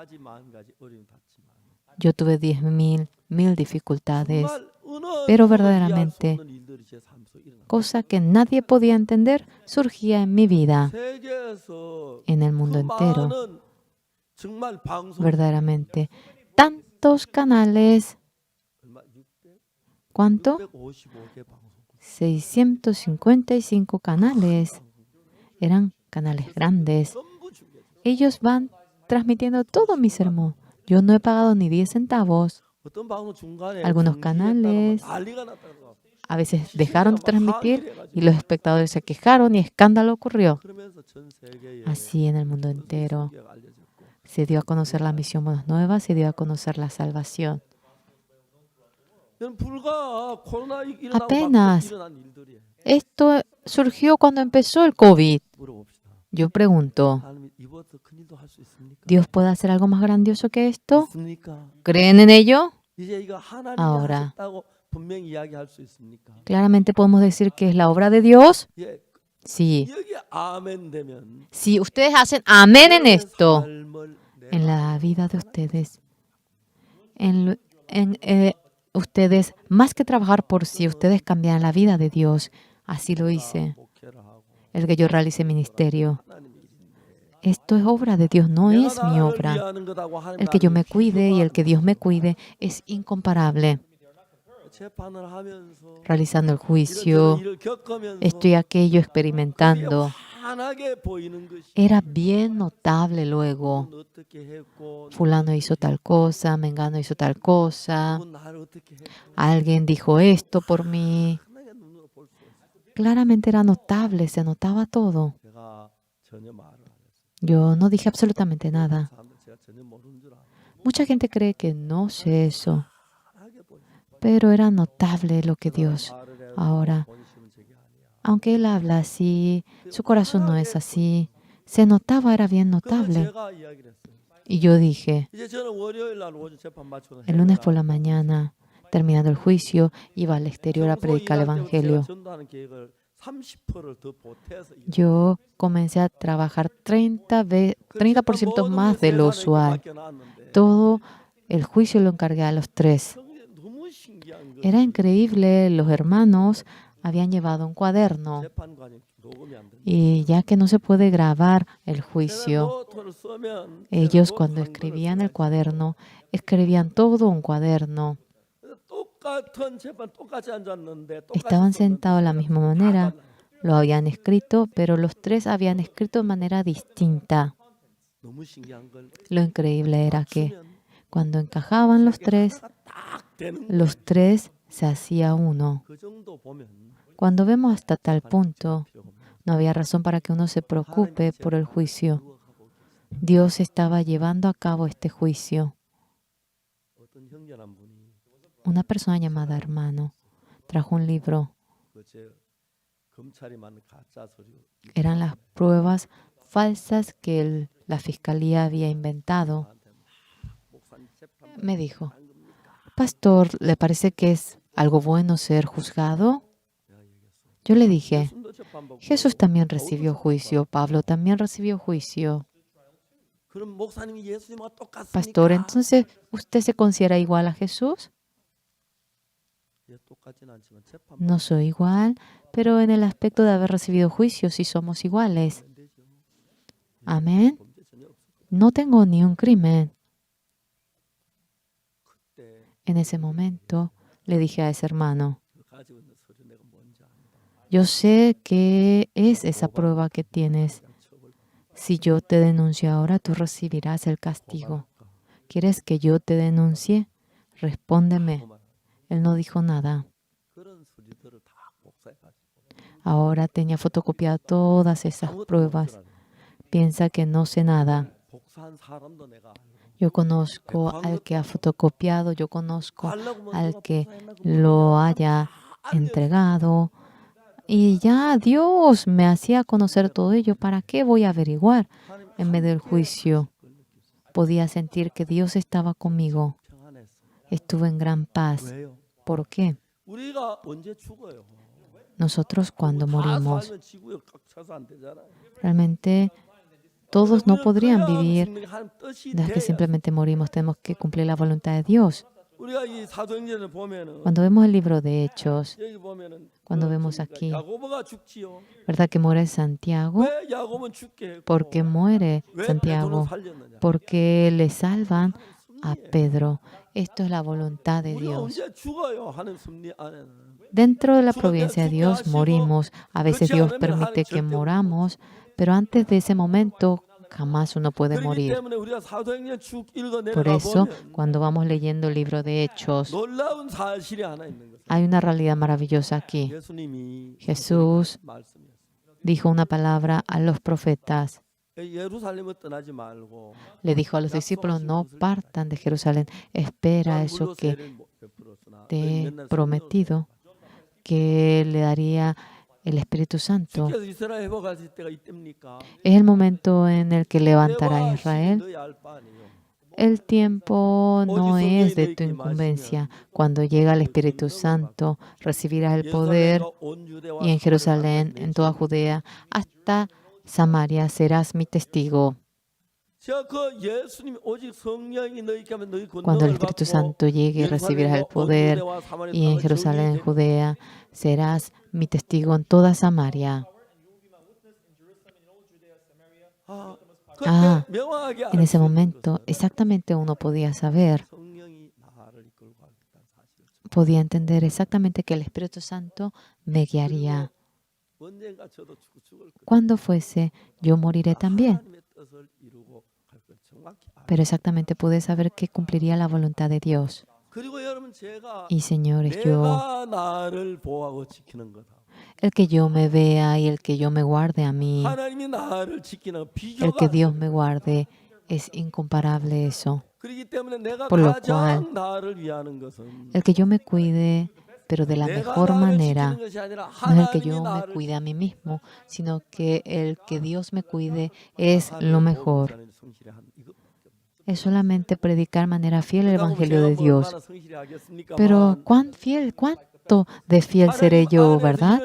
Yo tuve 10,000 dificultades, pero verdaderamente, cosa que nadie podía entender, surgía en mi vida, en el mundo entero. Verdaderamente, tantos canales. ¿Cuánto? 655 canales. Eran canales grandes. Ellos van transmitiendo todo mi sermón. Yo no he pagado ni 10 centavos. Algunos canales a veces dejaron de transmitir y los espectadores se quejaron y escándalo ocurrió. Así en el mundo entero se dio a conocer la misión Buenas Nuevas, se dio a conocer la salvación. Apenas esto surgió cuando empezó el COVID. Yo pregunto, ¿Dios puede hacer algo más grandioso que esto? ¿Creen en ello? Ahora, claramente podemos decir que es la obra de Dios. Sí. Si ustedes hacen amén en esto, en la vida de ustedes, ustedes, más que trabajar por sí, ustedes cambian la vida de Dios. Así lo hice. El que yo realicé ministerio esto es obra de Dios, no es mi obra. El que yo me cuide y el que Dios me cuide es incomparable. Realizando el juicio, esto y aquello experimentando, era bien notable luego. Fulano hizo tal cosa, Mengano hizo tal cosa, alguien dijo esto por mí. Claramente era notable, se notaba todo. Yo no dije absolutamente nada. Mucha gente cree que no sé eso, pero era notable lo que Dios ahora. Aunque Él habla así, su corazón no es así. Se notaba, era bien notable. Y yo dije, el lunes por la mañana, terminando el juicio, iba al exterior a predicar el Evangelio. Yo comencé a trabajar 30% más de lo usual. Todo el juicio lo encargué a los 3. Era increíble, los hermanos habían llevado un cuaderno y ya que no se puede grabar el juicio, ellos cuando escribían el cuaderno, escribían todo un cuaderno. Estaban sentados de la misma manera, lo habían escrito, pero los 3 habían escrito de manera distinta. Lo increíble era que cuando encajaban los 3 se hacía uno. Cuando vemos hasta tal punto, no había razón para que uno se preocupe por el juicio. Dios estaba llevando a cabo este juicio. Una persona llamada hermano trajo un libro. Eran las pruebas falsas que la fiscalía había inventado. Me dijo, pastor, ¿le parece que es algo bueno ser juzgado? Yo le dije, Jesús también recibió juicio, Pablo también recibió juicio. Pastor, entonces, ¿usted se considera igual a Jesús? No soy igual, pero en el aspecto de haber recibido juicio sí somos iguales. Amén. No tengo ni un crimen. En ese momento le dije a ese hermano, yo sé qué es esa prueba que tienes. Si yo te denuncio ahora, tú recibirás el castigo. ¿Quieres que yo te denuncie? Respóndeme. Él no dijo nada. Ahora tenía fotocopiado todas esas pruebas. Piensa que no sé nada. Yo conozco al que ha fotocopiado, yo conozco al que lo haya entregado. Y ya Dios me hacía conocer todo ello. ¿Para qué voy a averiguar? En medio del juicio podía sentir que Dios estaba conmigo. Estuve en gran paz. ¿Por qué? Nosotros cuando morimos, realmente todos no podrían vivir desde que simplemente morimos. Tenemos que cumplir la voluntad de Dios. Cuando vemos el libro de Hechos, cuando vemos aquí, ¿verdad que muere Santiago? ¿Por qué muere Santiago? Porque le salvan a Pedro. Esto es la voluntad de Dios. Dentro de la providencia de Dios morimos. A veces Dios permite que moramos, pero antes de ese momento jamás uno puede morir. Por eso, cuando vamos leyendo el libro de Hechos, hay una realidad maravillosa aquí. Jesús dijo una palabra a los profetas. Le dijo a los discípulos, no partan de Jerusalén, espera eso que te he prometido, que le daría el Espíritu Santo. Es el momento en el que levantará a Israel. El tiempo no es de tu incumbencia. Cuando llega el Espíritu Santo, recibirás el poder y en Jerusalén, en toda Judea, hasta Samaria, serás mi testigo. Cuando el Espíritu Santo llegue, recibirás el poder y en Jerusalén, en Judea, serás mi testigo en toda Samaria. Ah, 명확하게 en 알 ese 수 있는 momento 것은 exactamente uno podía saber, 성령이 나를 이끌고 가겠다는 사실을 podía entender exactamente que el Espíritu Santo me guiaría. 언젠가 저도 죽을 것. Cuando fuese, yo moriré también. 하나님의 뜻을 이루고 갈 걸 정확히 알아요. Pero exactamente pude saber que cumpliría la voluntad de Dios. 그리고 여러분 제가 Y señores, yo, 내가 나를 보호하고 지키는 거다. el que yo me vea y el que yo me guarde a mí, 하나님이 나를 지키는 el 비교가 que 안 Dios 돼. me guarde, es incomparable eso. 그렇기 때문에 내가 Por lo 가장 나를 위하는 것은 El que yo me cuide, pero de la 내가 mejor 나를 manera, 지키는 것이 아니라 no es el que 하나님이 yo me 나를 cuide a mí mismo, sino que el que Dios me cuide es lo mejor. 하나님의 성실히 한 이것밖에 없어요. Es solamente predicar de manera fiel el 그러다 보면 Evangelio 제가 de 뭐 Dios. 얼마나 성실히 하겠습니까? Pero cuánto de fiel seré yo, ¿verdad?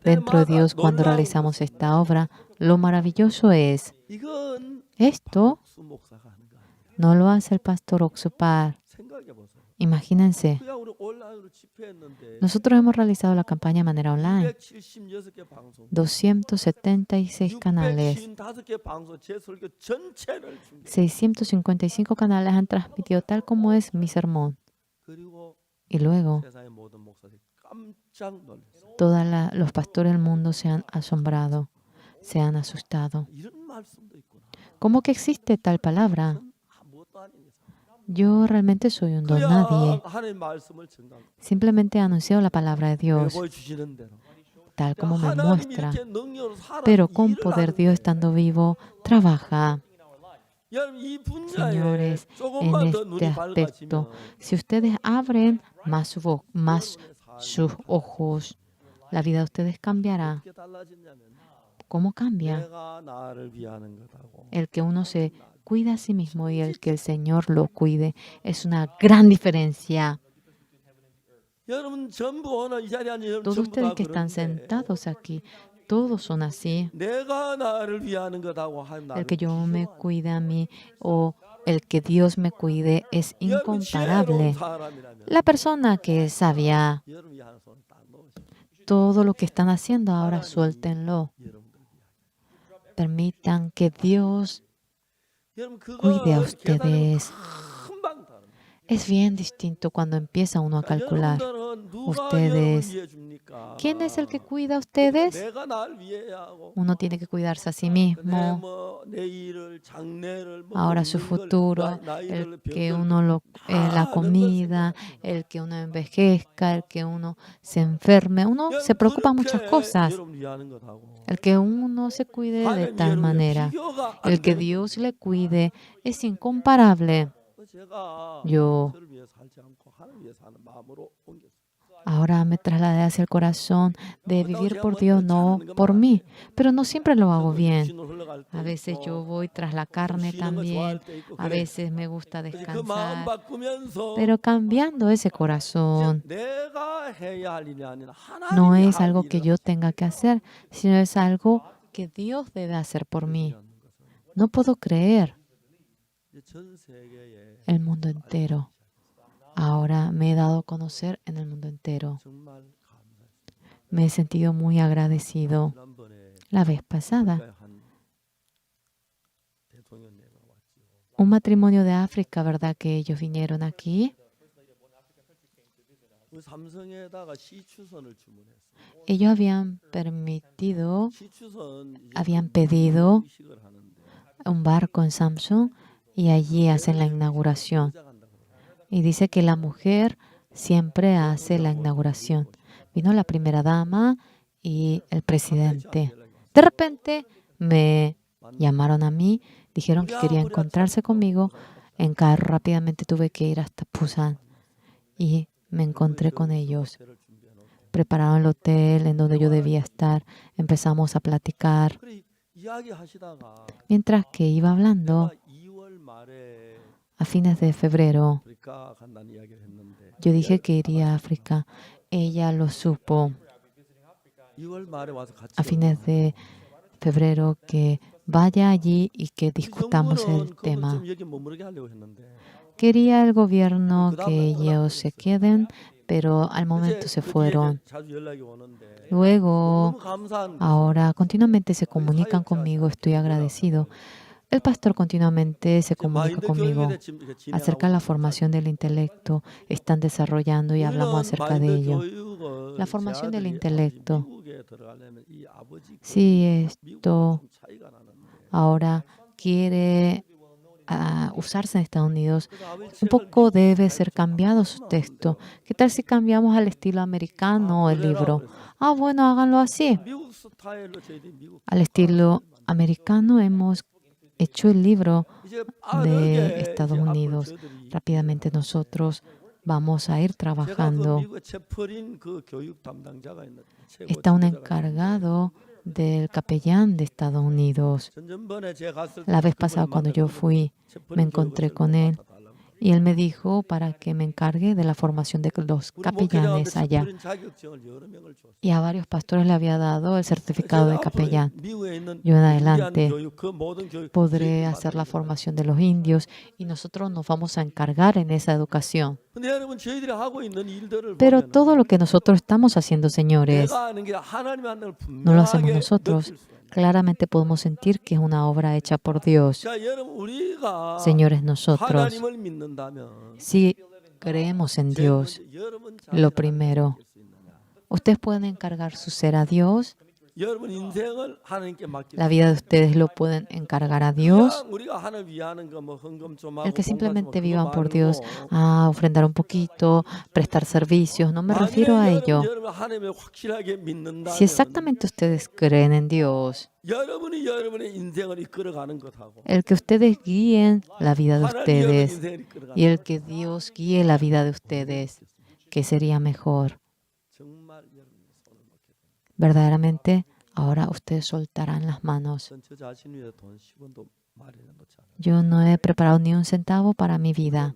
Dentro de Dios, cuando realizamos esta obra, lo maravilloso es, 이건 esto 수 목사가 하는 거 아니에요. no lo hace el pastor Oxupar. 생각해 보세요. Imagínense, 그냥 우리 온라인으로 집회했는데 nosotros hemos realizado la campaña de manera online, 276개 방송, 276 canales, 655개 방송 제 설교 전체를 중계. 655 canales han transmitido tal como es mi sermón. 그리고 Y luego, 세상의 모든 목사들이 깜짝 놀랐어요. todos los pastores del mundo se han asombrado, se han asustado. 이런 말씀도 있구나. ¿Cómo que existe tal palabra? 아무것도 아닌 이상. Yo realmente soy un don nadie. 그야 하나님 말씀을 증강. Simplemente anuncio la palabra de Dios, 보여주시는 대로. tal como me 하나님이 muestra. 이렇게 능력으로 살아 Pero con 일을 poder 하는 Dios 거예요. estando vivo, trabaja. 여러분 이 분야에 Señores, en 조금만 더 눈이 este aspecto, 밝아지면 si ustedes abren más sus ojos, la vida de ustedes cambiará. 어떻게 달라지냐면 ¿Cómo cambia? 내가 나를 위하는 거다고. El que uno se cuida a sí mismo y el que el Señor lo cuide es una gran diferencia. 여러분 전부 오늘 이 자리에 앉은 여러분 Todos 전부 ustedes 다 que están 그런데 sentados aquí, todos son así. 내가 나를 위하는 거다고 하면 나는 El que yo me 비교가 cuide a mí o el que Dios me cuide es 안 돼. 여러분 incomparable. 지혜로운 사람이라면 La persona que es sabia, 여러분 위하는 손을 딱 놓으시고 todo lo que están haciendo ahora suéltenlo. 여러분들 위하여. Permitan que Dios 여러분 그거 cuide a 계산하면 ustedes. 금방 다릅니다. Es bien distinto cuando empieza uno a calcular. 여러분들은 누가 Ustedes, 여러분을 위해 줍니까? ¿quién es el que cuida a ustedes? 내가 나를 위해야 하고 Uno tiene que cuidarse a sí mismo. 내일을 장래를 뭐 Ahora su 먹는 걸, futuro, 나이를 el que 병을 uno la comida, el que uno envejezca, el que uno se enferme. Uno se preocupa muchas cosas. 여러분 위하는 것하고 El que uno se cuide de 하나님 tal 여러분의 manera, 비교가 안 el que 되는 Dios le cuide, es incomparable. 거예요. 제가 Yo 저를 위해 살지 않고 하나님 위해 사는 마음으로 옮겼어요. ahora me trasladé hacia el corazón de vivir por Dios, no por mí, pero no siempre lo hago bien. A veces yo voy tras la carne también, a veces me gusta 그 마음 descansar, 바꾸면서 pero cambiando ese corazón 내가 해야 할 일이 아니라 no 하나님이 es 할 algo que 일을 yo tenga que hacer, sino es algo que Dios debe hacer por mí. No puedo creer 전 세계에 el mundo entero. Ahora me he dado a conocer en el mundo entero. 정말 감사했어요. Me he sentido muy agradecido. 지난번에 La vez pasada, 한 대통령네가 왔지요. un matrimonio de África, ¿verdad? Que ellos vinieron aquí. 그 삼성에다가 시추선을 주문했어요. Ellos habían permitido, 시추선 이제 habían pedido 의식을 하는데 un barco en Samsung y allí hacen la inauguración. 시작한다고 그래요. Y dice que la mujer siempre hace la inauguración. Vino la primera dama y el presidente. De repente me llamaron a mí, dijeron que querían encontrarse conmigo. En carro rápidamente tuve que ir hasta Busan y me encontré con ellos. 호텔을 준비해놓고 Prepararon el hotel en donde yo debía estar. Empezamos a platicar. 그래 이야기하시다가 Mientras que iba hablando, 2월 말에 a fines de febrero, 아프리카 간다는 이야기를 했는데 yo dije que iría a África. Ella lo supo 2월 말에 와서 같이 a fines de febrero que vaya allí y que discutamos el tema. 좀 여기 머무르게 하려고 했는데 Quería el gobierno que ellos se queden, pero al momento se fueron. 자주 연락이 오는데 Luego, 너무 감사한 거. ahora continuamente se comunican conmigo, estoy agradecido. El pastor continuamente se 이제 comunica 마인드 conmigo 교육에 지금 acerca de la formación del intelecto. Están desarrollando y hablamos 우리는 acerca de 마인드 ello. La 교육을 제 formación del 아들이 아버지 intelecto. 미국에 들어가려면 이 아버지 Si 미국은 esto 좀 차이가 나는데 ahora quiere usarse en Estados Unidos, 그래서 아버지 un 책을 poco 미국 debe 스타일 ser 좀 cambiado su 바꾸면 안 texto. 돼요. ¿Qué tal si cambiamos al estilo americano el 그래라 libro? 그랬어요. Bueno, háganlo así. 미국 스타일로 저희들이 미국 Al estilo 교과서를 만들었어요. americano hemos hecho el libro 이제 de 빠르게 Estados 이제 앞으로 Unidos. 저희들이 Rápidamente nosotros vamos a ir 제가 그 trabajando. 미국의 채플인 그 교육 담당자가 있는데 최고 Está un 지도자가 있는데 encargado del capellán de Estados Unidos. 전전번에 제가 갔을 La 때 vez 그걸 pasada cuando 만나 yo 그분이 fui, me 채플인 교육을 encontré 저를 con él 맡아달라고 y él me dijo para que me encargue de la formación de los 우리 목회자한테 capellanes allá. 채플인 자격증을 여러 명을 줬어요. Y a varios pastores le había dado el certificado de 제가 앞으로 capellán. 미국에 있는 Yo en 인디안 adelante 교육 그 모든 교육 podré 저희들이 hacer la 맡아야 돼요. formación de los indios y nosotros nos vamos a encargar en esa educación. 근데 여러분 저희들이 하고 있는 일들을 Pero 보면 todo lo que nosotros estamos haciendo, señores, 내가 하는 게 하나님의 하는 걸 no lo hacemos 분명하게 nosotros. 느낄 수 있는. Claramente podemos sentir que es una obra hecha por Dios. 자, 여러분 우리가 Señores, nosotros, 하나님을 믿는다면 si creemos en 제일 Dios, 먼저 여러분 lo 자신을 primero, 맡길 수 있느냐. ustedes pueden encargar su ser a Dios. 여러분 인생을 하나님께 맡길 La 수 vida de ustedes lo pueden encargar a Dios. 그냥 우리가 하나님 위하는 거 뭐 헌금 좀 El 하고 que 봉사 좀 simplemente 하고 vivan 그거 por Dios, 말고 ofrendar un poquito, prestar servicios, no me refiero a 만약에 ello. 여러분 하나님을 확실하게 믿는다면 Si exactamente ustedes creen en Dios, 여러분이 여러분의 인생을 이끌어가는 것하고 el que ustedes guíen la vida de 하나님이 여러분 ustedes 인생을 이끌어가는 y el 것 que Dios guíe la vida de ustedes, ¿qué sería mejor? 정말 여러분이 손을 놓게 됩니다. Verdaderamente, ahora ustedes soltarán las manos. 전 저 자신 위해 돈 10원도 마련해 놓지 않아요. Yo no he preparado ni un centavo para mi vida.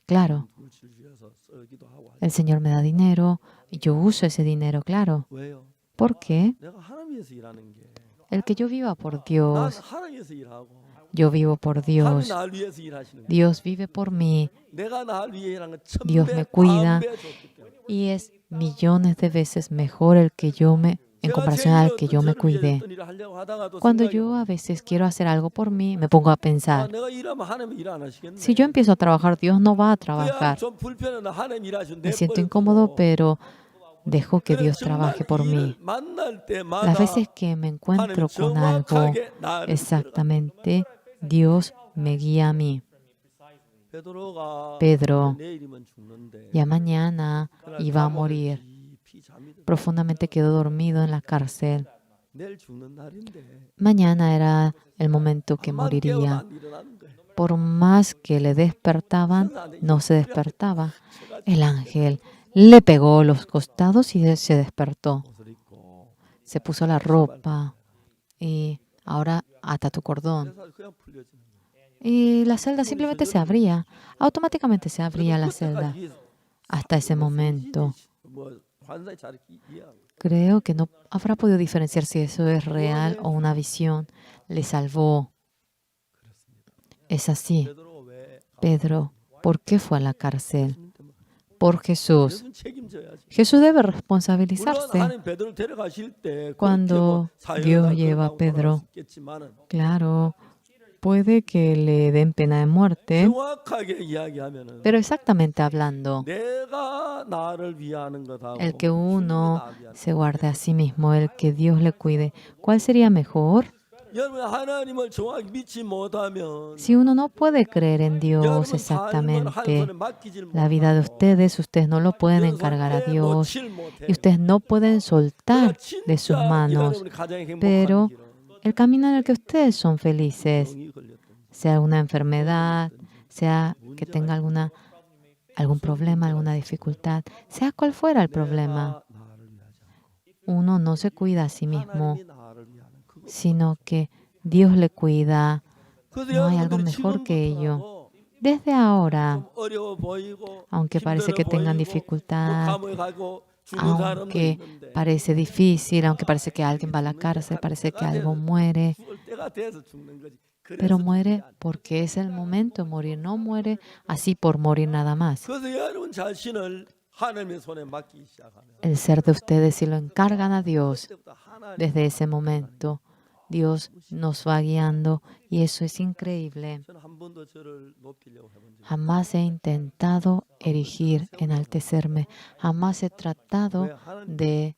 Claro, 물질 위해서 쓰기도 하고 하죠. el Señor me da dinero y yo uso ese dinero, claro. 왜요? ¿Por qué? 내가 하나님 위해서 일하는 게 El que yo viva por 난 Dios, 하나님 위해서 일하고 yo vivo por 하나님 Dios. 날 위해서 일하시는 거예요. Dios vive por mí 내가 날 위해 일하는 건 Dios me 천배 cuida. 만배 좋기 때문에 y es millones de veces mejor el que yo me, en 제가 comparación 제 al 일을 que 어떤 yo me 저를 위해 cuide. 어떤 일을 하려고 하다가도 Cuando 생각이 yo a 오면 veces quiero hacer algo por mí, me pongo a 아, pensar, 내가 일하면 하나님 일 안 하시겠네. si yo empiezo a trabajar, Dios no va a 그냥 trabajar. 좀 불편해. 나 하나님 일하시면 Me siento incómodo, pero dejo que Dios trabaje por mí. 만날 때마다 Las veces que me encuentro 하나님 con algo, 정확하게 나를 exactamente, Dios me guía a mí. 베드로가 Pedro, 내일이면 죽는데 ya mañana 그날 iba a 감옥에 morir. 깊이 잠이 들어. Profundamente quedó dormido en la cárcel. 내일 죽는 날인데 Mañana era el momento que 한만 깨워도 moriría. 안 일어나는 거예요. Por más que le despertaban, no se despertaba. El ángel le pegó los costados y se despertó. 옷을 입고 Se puso la ropa y ahora ata tu cordón. 그래서 그냥 풀려지는 거예요. Y la celda simplemente se abría. Automáticamente se abría la celda. 그때까지 Hasta ese momento. 뭐 환상이 잘 이해하고 Creo que no habrá podido diferenciar si eso es real o una visión. Le salvó. Es así. 베드로가 왜 Pedro, ¿por qué fue a la cárcel? Por Jesús. 예수는 책임져야지. Jesús debe 물론 responsabilizarse. 하나님 베드로를 데려가실 때 Cuando Dios lleva a Pedro, claro, puede que le den pena de muerte, 정확하게 이야기하면은 pero exactamente hablando, 내가 나를 위하는 것하고 el que 주님이 uno 나를 위하는 se guarde a sí mismo, el que Dios le cuide, ¿cuál sería mejor? 여러분 하나님을 정확히 믿지 못하면 Si uno no puede creer en Dios 여러분 삶을 한 exactamente, 손에 맡기질 la vida de ustedes no lo pueden encargar a Dios y ustedes no pueden soltar de sus manos. Pero el camino en el que ustedes son felices, sea una enfermedad, sea que tenga algún problema, alguna dificultad, sea cual fuera el problema, uno no se cuida a sí mismo, sino que Dios le cuida. No hay algo mejor que ello. Desde ahora, aunque parece que tengan dificultad, aunque parece difícil, aunque parece que alguien va a la cárcel, parece que algo muere, pero muere porque es el momento de morir, no muere así por morir nada más. El ser de ustedes, si lo encargan a Dios, desde ese momento, Dios nos va guiando y eso es increíble. 저는 한 번도 저를 높이려고 해본 적이 Jamás he intentado erigir, enaltecerme. Jamás he tratado 왜 하나님 de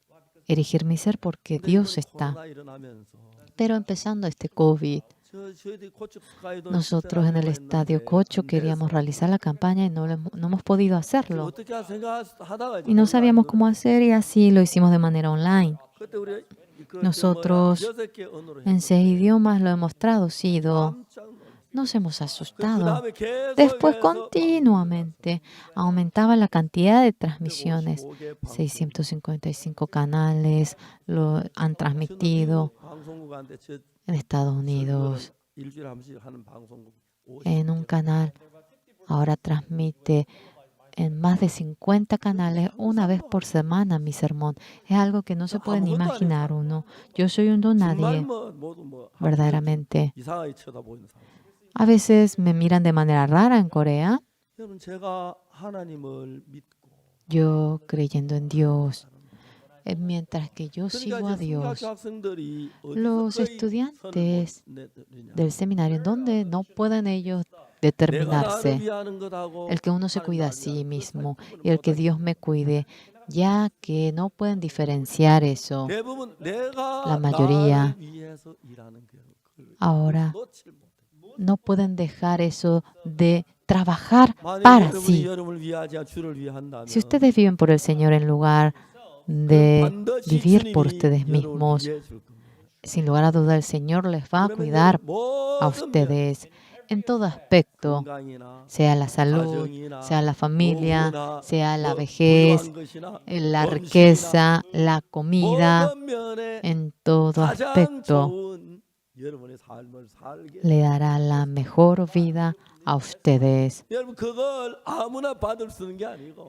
erigir mi ser porque Dios está. 코로나 일어나면서 Pero empezando este COVID, 저희들이 고척 스카이돔 nosotros en el Estadio Cocho queríamos realizar la campaña y no hemos podido hacerlo. 어떻게 생각하다가 Y no sabíamos cómo hacer y así lo hicimos de manera online. 그때 우리 Nosotros 6개 언어로 en 6 idiomas lo hemos traducido. 깜짝 놀랐어요. Nos hemos asustado. 그다음에 계속해서 Después continuamente aumentaba la cantidad de transmisiones. 155개 방- 655 canales lo han transmitido 방송국한테 저 en Estados Unidos. 일주일에 한 번씩 하는 방송국 50개. En un canal ahora transmite en más de 50 canales una vez por semana mi sermón. Es algo que no se puede ni imaginar uno. Yo soy un don 정말 nadie, 모두 verdaderamente. 이상하게 쳐다보이는 사람. A veces me miran de manera rara en Corea. 여러분 제가 하나님을 믿고 Yo creyendo en Dios. Mientras que yo sigo 그러니까 a 이제 Dios. 성경학교 학생들이 Los 어디서 estudiantes 선을 del seminario, en donde no pueden ellos determinarse. El que uno se cuida a sí mismo y el que Dios me cuide, ya que no pueden diferenciar eso. La mayoría ahora no pueden dejar eso de trabajar para sí. Si ustedes viven por el Señor en lugar de vivir por ustedes mismos, sin lugar a duda el Señor les va a cuidar a ustedes en todo aspecto, sea la salud, sea la familia, sea la vejez, la riqueza, la comida, en todo aspecto le dará la mejor vida a ustedes.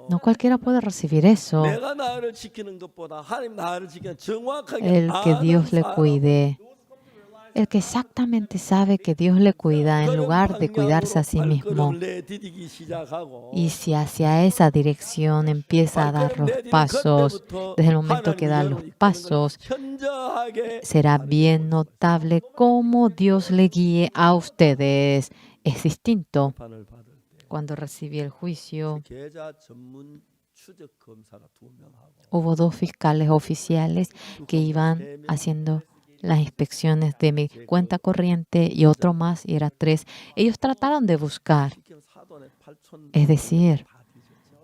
No cualquiera puede recibir eso. El que Dios le cuide. El que exactamente sabe que Dios le cuida en lugar de cuidarse a sí mismo. Y si hacia esa dirección empieza a dar los pasos, desde el momento que da los pasos, será bien notable cómo Dios le guíe a ustedes. Es distinto. Cuando recibí el juicio, hubo 2 fiscales oficiales que iban haciendo las inspecciones de mi cuenta corriente y otro más, y era 3. Ellos trataron de buscar, es decir,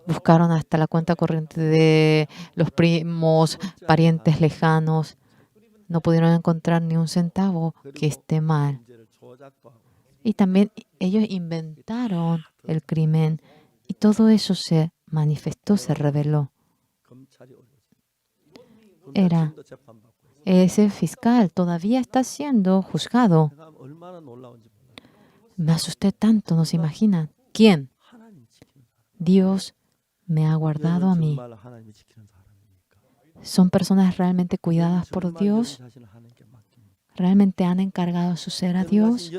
buscaron hasta la cuenta corriente de los primos, parientes lejanos. No pudieron encontrar ni un centavo que esté mal. Y también ellos inventaron el crimen y todo eso se manifestó, se reveló. Era ese fiscal todavía está siendo juzgado. Me asusté tanto, no se imaginan. ¿Quién? Dios me ha guardado a mí. ¿Son personas realmente cuidadas por Dios? ¿Realmente han encargado su ser a Dios?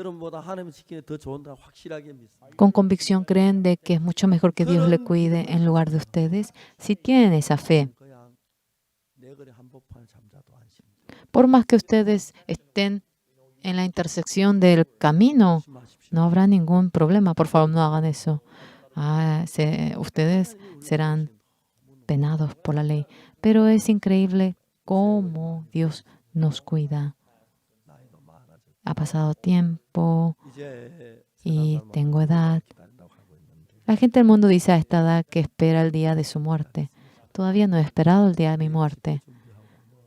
¿Con convicción creen de que es mucho mejor que Dios le cuide en lugar de ustedes? Si tienen esa fe, por más que ustedes estén en la intersección del camino, no habrá ningún problema. Por favor, no hagan eso. Ustedes serán penados por la ley. Pero es increíble cómo Dios nos cuida. Ha pasado tiempo y tengo edad. La gente del mundo dice a esta edad que espera el día de su muerte. Todavía no he esperado el día de mi muerte.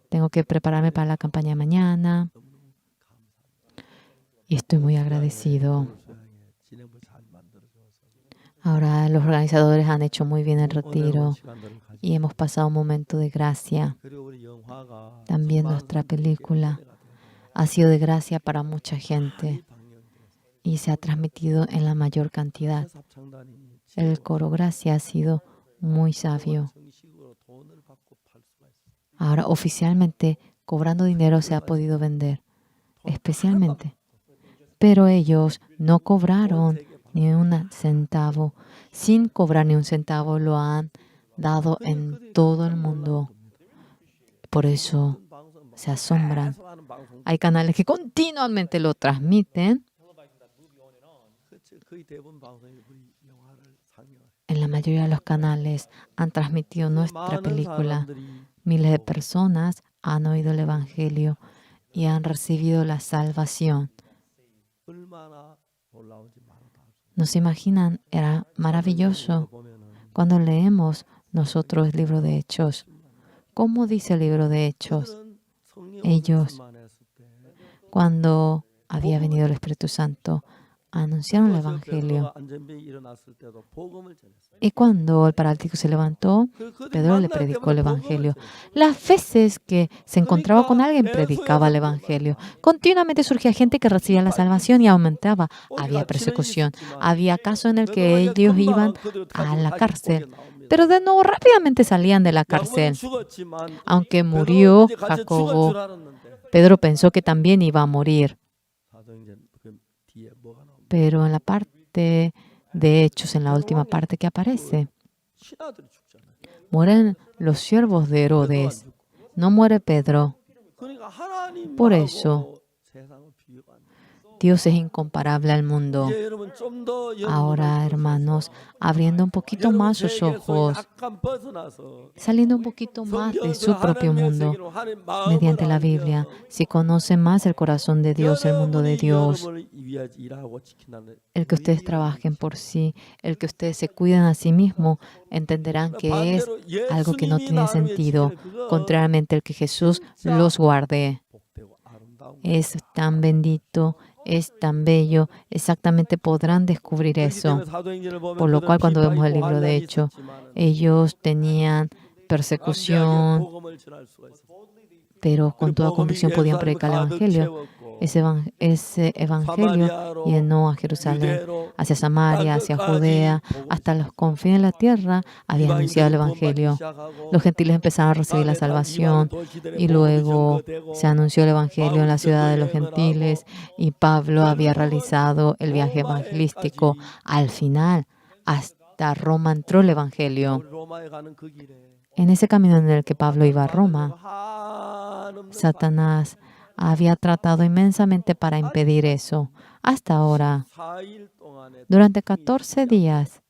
Tengo que prepararme para la campaña de mañana. Y estoy muy agradecido. Ahora los organizadores han hecho muy bien el retiro y hemos pasado un momento de gracia. También nuestra película ha sido de gracia para mucha gente y se ha transmitido en la mayor cantidad. El coro Gracia ha sido muy sabio. Ahora oficialmente cobrando dinero se ha podido vender, especialmente. Pero ellos no cobraron ni un centavo. Sin cobrar ni un centavo lo han dado en todo el mundo. Por eso se asombran. 계속 하는 방송. Hay canales que continuamente lo transmiten. 그렇지. 거의 대부분 방송이 우리 영화를 상영해. En la mayoría de los canales han transmitido nuestra 많은 película. 사람들이 Miles de personas han oído el Evangelio y han recibido la salvación. 얼마나 놀라운지 말도 할 수. ¿No se imaginan? Era maravilloso. 보면은 Cuando leemos nosotros el libro de Hechos, ¿cómo dice el libro de Hechos? 그들은 성령 Ellos, 없이만 했을 때 cuando había venido el Espíritu Santo, anunciaron el 그것을 Evangelio. 베드로가 안전병이 일어났을 때도 복음을 전했어요. Y cuando el paralítico se levantó, 그들이 Pedro le 만날 predicó el 때마다 복음을 Evangelio. 전했어요. Las veces que se encontraba con alguien, predicaba el Evangelio. Continuamente surgía gente que recibía la salvación y aumentaba. Había persecución. Había casos en el que ellos iban a la cárcel. Pero de nuevo rápidamente salían de la cárcel. Aunque murió Jacobo, Pedro pensó que también iba a morir. Pero en la parte de Hechos, en la última parte que aparece, mueren los siervos de Herodes. No muere Pedro. Por eso, Dios es incomparable al mundo. Ahora, hermanos, abriendo un poquito más sus ojos, saliendo un poquito más de su propio mundo, mediante la Biblia, si conocen más el corazón de Dios, el mundo de Dios, el que ustedes trabajen por sí, el que ustedes se cuiden a sí mismos, entenderán que es algo que no tiene sentido. Contrariamente, el que Jesús los guarde. Es tan bendito, es tan bello, exactamente podrán descubrir eso. Por lo cual, cuando vemos el libro de Hechos, ellos tenían persecución, pero con toda convicción podían predicar el Evangelio. Ese Evangelio llenó a Jerusalén, hacia Samaria, hacia Judea, hasta los confines de la tierra, había anunciado el Evangelio. Los gentiles empezaron a recibir la salvación y luego se anunció el Evangelio en la ciudad de los gentiles y Pablo había realizado el viaje evangelístico. Al final, hasta Roma entró el Evangelio. En ese camino en el que Pablo iba a Roma, Satanás había tratado inmensamente para impedir eso. Hasta ahora, durante 14 días,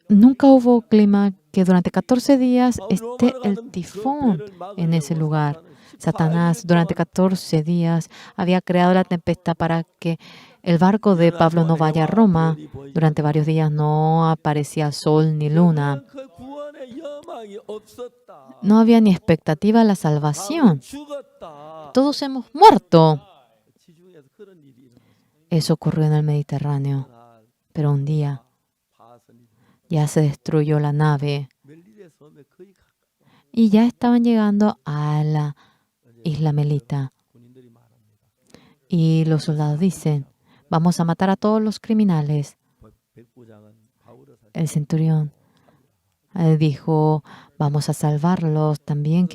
nunca hubo clima que durante 14 días esté el tifón en ese lugar. Satanás durante 14 días había creado la tempestad para que el barco de Pablo no vaya a Roma. Durante varios días no aparecía sol ni luna. No había ni expectativa de la salvación. Todos hemos muerto. Eso ocurrió en el Mediterráneo. Pero un día ya se destruyó la nave y ya estaban llegando a la isla Melita. Y los soldados dicen, vamos a matar a todos los criminales. El centurión dijo, vamos a salvarlos. También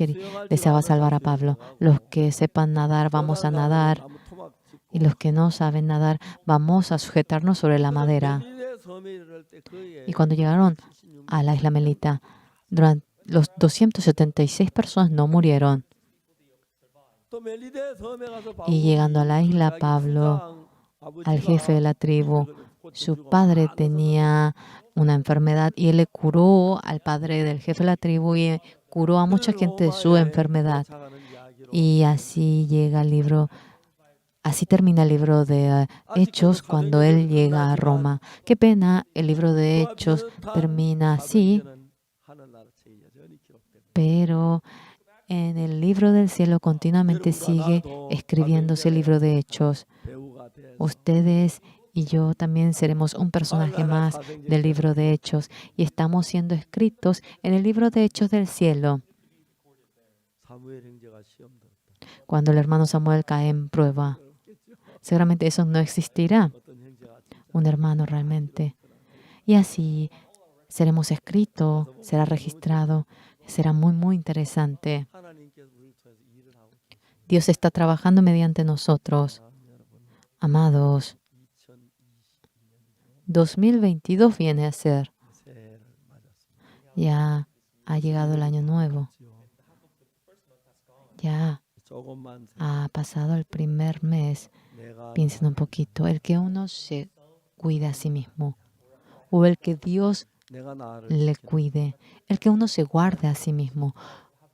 deseaba salvar a Pablo. Los que sepan nadar, vamos a nadar. Y los que no saben nadar, vamos a sujetarnos sobre la madera. Y cuando llegaron a la isla Melita, los 276 personas no murieron. Y llegando a la isla, Pablo, al jefe de la tribu, su padre tenía una enfermedad y él le curó al padre del jefe de la tribu y curó a mucha gente de su enfermedad. Y así llega el libro. Así termina el libro de Hechos cuando él llega a Roma. Qué pena, el libro de Hechos termina así, pero en el libro del cielo continuamente sigue escribiéndose el libro de Hechos. Ustedes y yo también seremos un personaje más del libro de Hechos y estamos siendo escritos en el libro de Hechos del cielo. Cuando el hermano Samuel cae en prueba, seguramente eso no existirá, un hermano realmente. Y así seremos escritos, será registrado, será muy, muy interesante. Dios está trabajando mediante nosotros. Amados, 2022 viene a ser. Ya ha llegado el año nuevo. Ya 조금만 ha pasado el primer mes. 내가 Piensen un poquito. El que uno se cuida a sí mismo o el que Dios 내가 나를 le cuide. El que uno se guarde a sí mismo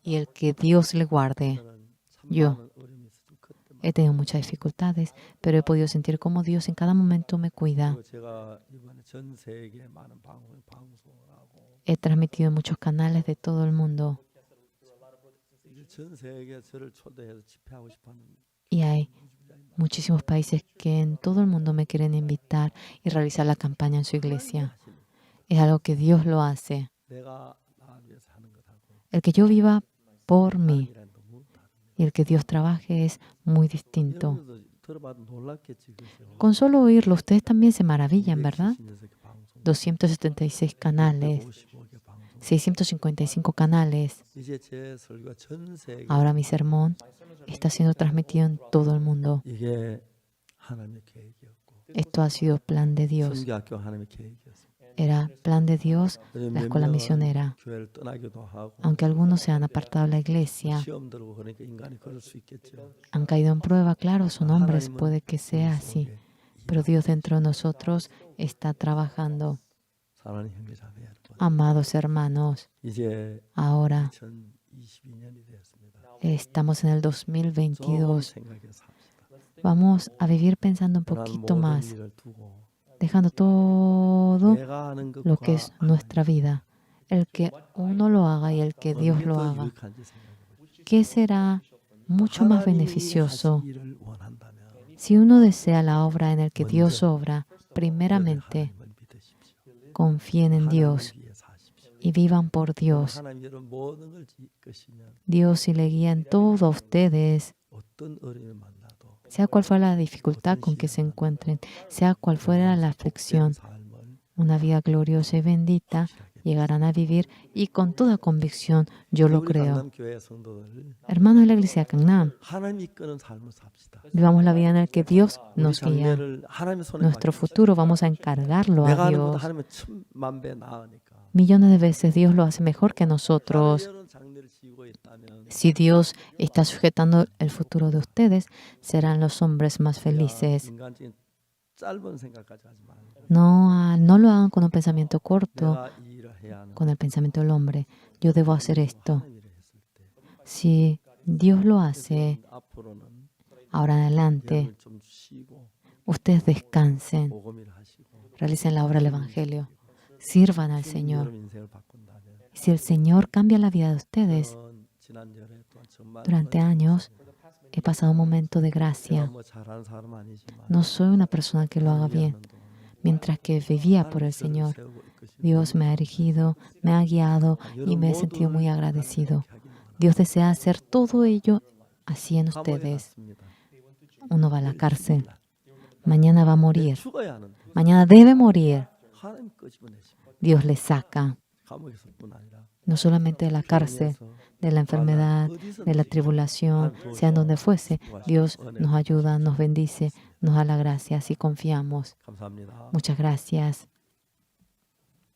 y el que Dios le guarde. 지키는 참 Yo 많은 어려움이 있었죠. 그때만. he tenido muchas dificultades, pero he podido sentir cómo Dios en cada momento me cuida. 그리고 제가 이번에 전 세계 많은 방송을 하고 He transmitido en muchos canales de todo el mundo 이제 전 세계 저를 초대해서 집회하고 싶어하는 y hay muchísimos países que en todo el mundo me quieren invitar y realizar la campaña en su iglesia. Es algo que Dios lo hace. 내가 나를 위해서 하는 것하고 El que yo viva por mí 이란 너무 다릅니다. y el que Dios trabaje es muy distinto. 여러분도 들어봐도 놀랍겠지 그죠? Con solo oírlo, ustedes también se maravillan, ¿verdad? 276개 방송, 276 canales, 55개 방송. 655 canales. 이제 제 설교가 전 세계 Ahora mi sermón está siendo transmitido en todo el mundo. 이게 하나님의 계획이었고 Esto ha sido plan de Dios. 선교학교 하나님의 계획이었어요. Era plan de Dios 그래서 la 몇 escuela 명은 misionera. 교회를 떠나기도 하고 Aunque algunos se han apartado de la iglesia, 시험 들고 그러니까 인간이 그럴 수 있겠죠. han caído en prueba, claro, son hombres, puede que sea así. Pero Dios dentro de nosotros está trabajando. 사랑하는 형제자매 여러분, Amados hermanos, 이제 ahora 2022년이 되었습니다. estamos en el 조금 2022. 생각해서 삽시다. Vamos a vivir pensando un 그러한 poquito 모든 más, 일을 두고 dejando todo 내가 하는 lo que 것과 es nuestra vida. El que uno lo haga y el que Dios 어느 게 lo 더 haga. 유익한지 생각해 보십시오. ¿Qué será mucho más 하나님이 beneficioso? 하시기를 원한다면 Si uno desea la obra en el que 먼저 Dios obra, primeramente 하나님을 믿으십시오. confíen en Dios 하나님을 위해서 하십시오. y vivan por Dios. 하나님 여러분 모든 걸 이끄시면 Dios, si le guía en todo a ustedes, 어떤 어려움을 만나도 sea cual fuera la dificultad con que se encuentren, sea cual fuera la aflicción, 삶을 una vida gloriosa y bendita llegarán a vivir y con toda convicción yo lo 우리 creo. 강남교회 성도들 Hermanos de la iglesia de Gangnam, 하나님 이끄는 삶을 삽시다. vivamos la vida en la que Dios 우리 nos guía. 장래를 하나님의 손에 Nuestro 맡깁시다. futuro vamos a encargarlo 내가 a 하는 것도 Dios. 하나님은 천만 배 나으니까. Millones de veces Dios lo hace mejor que nosotros. 하나님은 장래를 지고 있다면 Si Dios está sujetando el futuro de ustedes, serán los hombres más felices. 인간적인 짧은 생각까지 하지 말고 No lo hagan con un pensamiento corto, 내가 이 일을 해야 하는 con el pensamiento del hombre. Yo debo hacer esto. 하는 일을 했을 때 Si Dios lo hace, 앞으로는 ahora en adelante, 여러분 좀 쉬고 ustedes descansen, 복음을 하시고 realicen la obra del Evangelio, sirvan al Señor. 여러분 인생을 바꾼다면 Si el Señor cambia la vida de ustedes, 지난 열에 또한 정말 durante años he pasado un momento de 내가 gracia. 뭐 잘하는 사람 아니지만 No soy una persona que lo haga bien. 하는 동안 Mientras que vivía por el 하나님 저를 Señor, 세우고 이끄시고 Dios me ha erigido, me ha guiado y me he sentido muy agradecido. Dios desea hacer todo ello así en ustedes. Uno va a la cárcel. Mañana va a morir. 죽어야 하는데 Mañana debe morir. 하나님 끄집어내시고 Dios le saca, 감옥에서뿐 아니라 no solamente de la cárcel, de la enfermedad, de la tribulación, sea en donde fuese. Dios nos ayuda, nos bendice, nos da la gracia, si confiamos. 감사합니다. Muchas gracias.